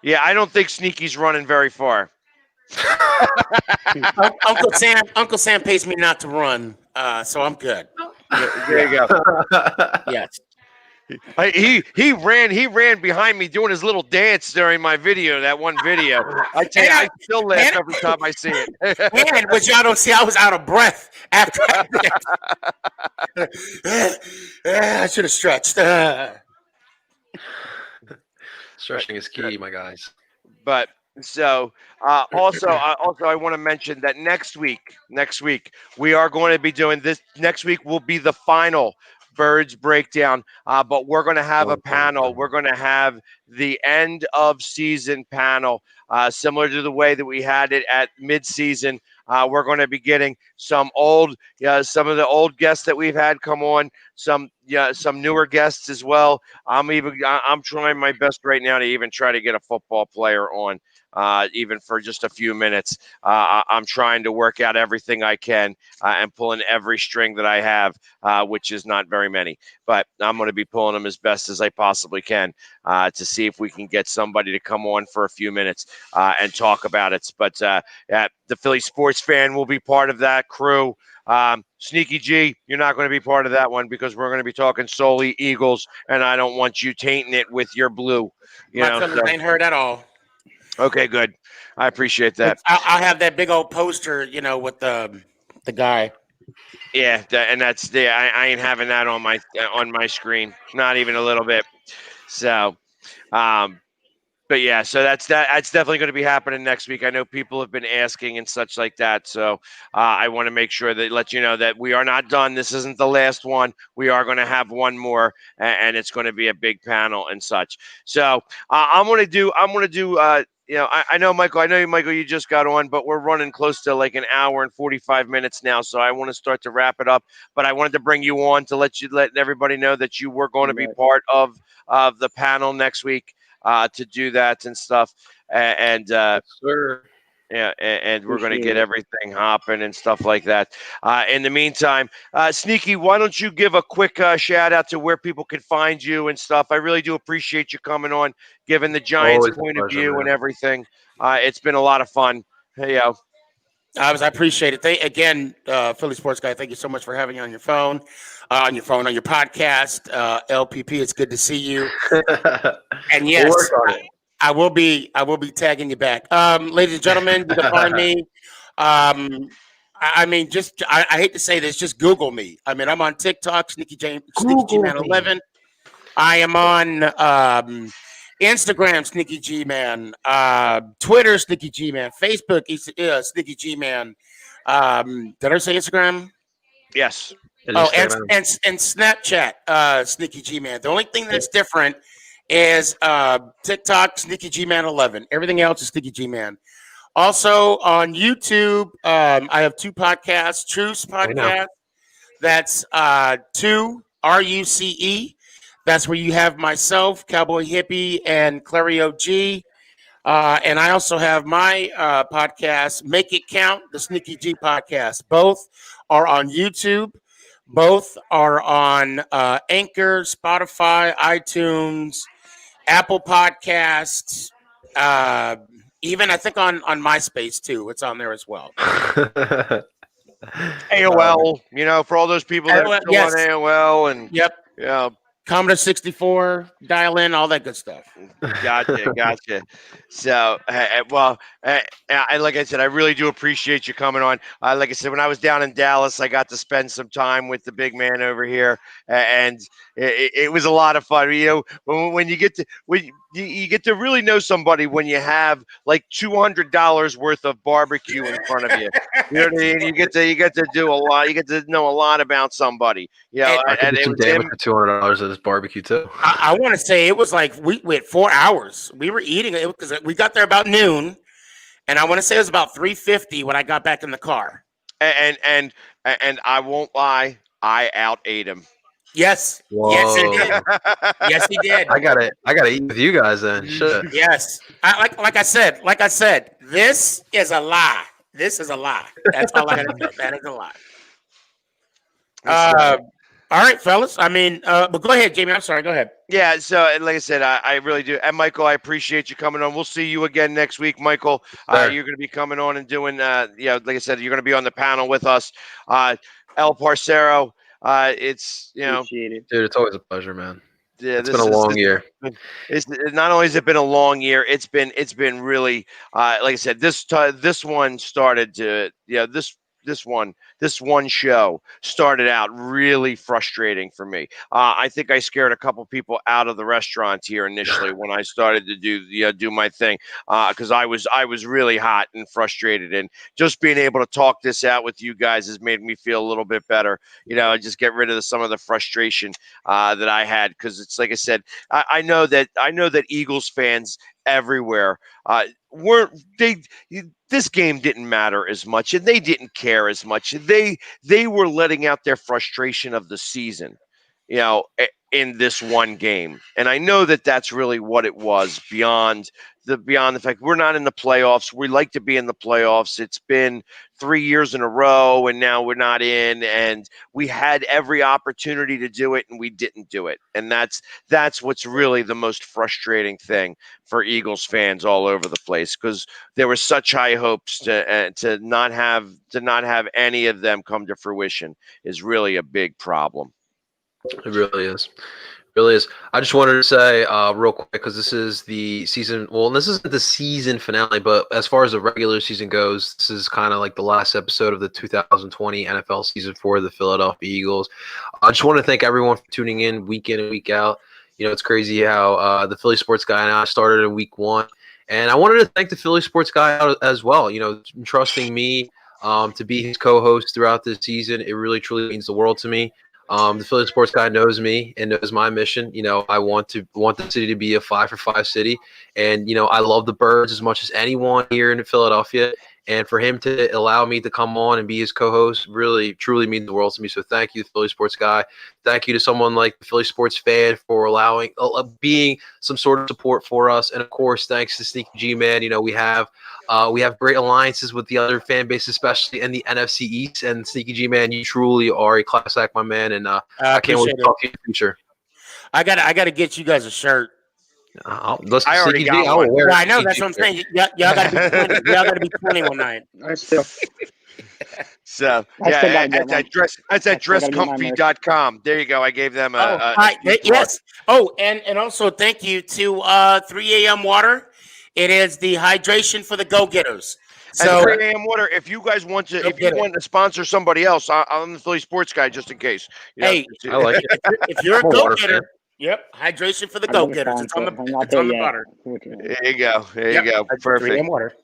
Yeah, I don't think Sneaky's running very far. Uncle Sam pays me not to run, so I'm good. There you go. Yes. He ran behind me doing his little dance during my video, that one video. I tell you, I still laugh every time I see it. And which y'all don't see, I was out of breath after I should have stretched. Stretching is key, my guys. But so also I want to mention that next week we are going to be doing this. Next week will be the final Birds breakdown, but we're going to have a panel. We're going to have the end of season panel, similar to the way that we had it at midseason. We're going to be getting some of the old guests that we've had come on, some newer guests as well. I'm trying my best right now to even try to get a football player on, even for just a few minutes. I'm trying to work out everything I can and pulling every string that I have, which is not very many, but I'm going to be pulling them as best as I possibly can to see if we can get somebody to come on for a few minutes and talk about it. But the Philly Sports Fan will be part of that crew. Sneaky G, you're not going to be part of that one because we're going to be talking solely Eagles, and I don't want you tainting it with your blue. My feelings ain't hurt at all. Okay, good. I appreciate that. I'll have that big old poster, with the guy. Yeah, and that's I ain't having that on my screen, not even a little bit. So, but yeah, so that's definitely going to be happening next week. I know people have been asking and such like that. So I want to make sure that let you know that we are not done. This isn't the last one. We are going to have one more, and it's going to be a big panel and such. So I'm going to do. I know, Michael, you just got on, but we're running close to like an hour and 45 minutes now. So I want to start to wrap it up. But I wanted to bring you on to let everybody know that you were going to be part of the panel next week. To do that and stuff, and we're going to get everything hopping and stuff like that. In the meantime, Sneaky, why don't you give a quick shout out to where people can find you and stuff? I really do appreciate you coming on, giving the Giants point of view and everything. It's been a lot of fun. Hey, yo. I appreciate it. Again, Philly Sports Guy, thank you so much for having me on your phone, on your podcast. LPP, it's good to see you. And yes, I will be tagging you back. Ladies and gentlemen, you can find me. I hate to say this, just Google me. I mean, I'm on TikTok, Sneaky G-Man 11. I am on Instagram, Sneaky G-Man, Twitter, Sneaky G-Man, Facebook, Sneaky G-Man. Did I say Instagram? Yes. Oh, and Snapchat, Sneaky G-Man. The only thing that's different is TikTok, Sneaky G-Man 11. Everything else is Sneaky G-Man. Also on YouTube, I have two podcasts. Truce podcast. That's RUCE. That's where you have myself, Cowboy Hippie, and Clary OG. And I also have my podcast, Make It Count, the Sneaky G podcast. Both are on YouTube. Both are on Anchor, Spotify, iTunes, Apple Podcasts, even I think on MySpace too. It's on there as well. AOL, for all those people that are still on AOL and Commodore 64, dial in, all that good stuff. Gotcha. So, like I said, I really do appreciate you coming on. Like I said, when I was down in Dallas, I got to spend some time with the big man over here, and it was a lot of fun. When you get to you get to really know somebody when you have like $200 worth of barbecue in front of you. You know what I mean? You get to do a lot. You get to know a lot about somebody. And it was him for $200 at this barbecue too. I want to say it was like we had 4 hours. We were eating it because we got there about noon, and I want to say it was about 3:50 when I got back in the car. And I won't lie, I out-ate him. Yes. Whoa. Yes, he did. Yes, he did. I gotta eat with you guys then. Shit. Yes. Like I said, this is a lie. This is a lie. That's all I gotta say. That is a lie. All right, fellas. I mean, but go ahead, Jamie. I'm sorry. Go ahead. Yeah. So, and like I said, I really do. And Michael, I appreciate you coming on. We'll see you again next week, Michael. You're going to be coming on and doing, like I said, you're going to be on the panel with us. El Parcero. It's, dude, it's always a pleasure, man. This been a long year. It's not only has it been a long year, it's been really like I said, this one started to this one show started out really frustrating for me. I think I scared a couple people out of the restaurant here initially when I started to do my thing because I was really hot and frustrated, and just being able to talk this out with you guys has made me feel a little bit better. Just get rid of some of the frustration that I had, because it's like I said, I know that Eagles fans everywhere this game didn't matter as much, and they didn't care as much. They were letting out their frustration of the season, in this one game. And I know that that's really what it was, beyond the fact we're not in the playoffs. We like to be in the playoffs. It's been 3 years in a row, and now we're not in, and we had every opportunity to do it, and we didn't do it. And that's what's really the most frustrating thing for Eagles fans all over the place, because there were such high hopes to not have any of them come to fruition is really a big problem. It really is. Really is. I just wanted to say real quick, because this is the season. Well, this isn't the season finale, but as far as the regular season goes, this is kind of like the last episode of the 2020 NFL season for the Philadelphia Eagles. I just want to thank everyone for tuning in week and week out. It's crazy how the Philly Sports Guy and I started in week 1, and I wanted to thank the Philly Sports Guy out as well. Trusting me to be his co-host throughout this season. It really truly means the world to me. The Philly Sports Guy knows me and knows my mission. I want the city to be a 5-for-5 city, and I love the Birds as much as anyone here in Philadelphia. And for him to allow me to come on and be his co-host really truly means the world to me. So thank you, Philly Sports Guy. Thank you to someone like the Philly Sports Fan for allowing being some sort of support for us. And of course, thanks to Sneaky G Man. We have great alliances with the other fan base, especially in the NFC East. And Sneaky G Man, you truly are a class act, my man. And I can't wait to talk to you in the future. I gotta get you guys a shirt. I already got one. Well, I know, that's what I'm saying. Y'all gotta be 20 one night. So yeah, that's at dresscomfy.com. There you go. I gave them yes. Oh, and also thank you to 3 a.m. Water. It is the hydration for the go-getters. So 3 a.m. Water. If you guys want to sponsor somebody else, I'm the Philly Sports Guy, just in case. Hey, I like it. If you're a go-getter. Yep, hydration for the go-getters. It's on the butter. There you go. There you go. Perfect. Water.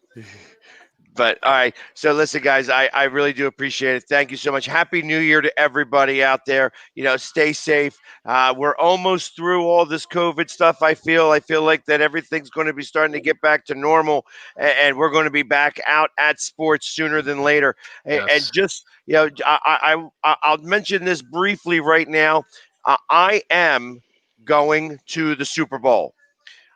But all right. So listen, guys, I really do appreciate it. Thank you so much. Happy New Year to everybody out there. Stay safe. We're almost through all this COVID stuff. I feel like that everything's going to be starting to get back to normal, and we're going to be back out at sports sooner than later. Yes. And just I'll mention this briefly right now. I am going to the Super Bowl.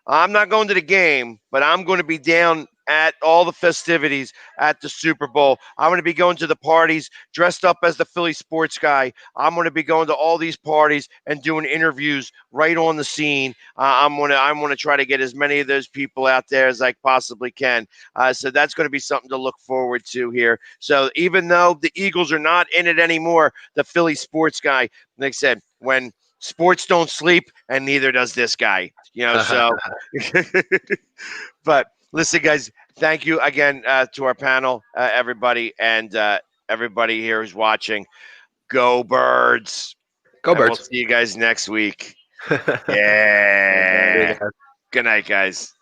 I'm not going to the game, but I'm going to be down at all the festivities at the Super Bowl. I'm going to be going to the parties dressed up as the Philly Sports Guy. I'm going to be going to all these parties and doing interviews right on the scene. I'm going to try to get as many of those people out there as I possibly can. So that's going to be something to look forward to here. So even though the Eagles are not in it anymore, the Philly Sports Guy, like I said, when sports don't sleep, and neither does this guy, so. But listen, guys, thank you again to our panel, everybody, and everybody here who's watching. Go Birds. Go Birds. We'll see you guys next week. Yeah. Good night, guys.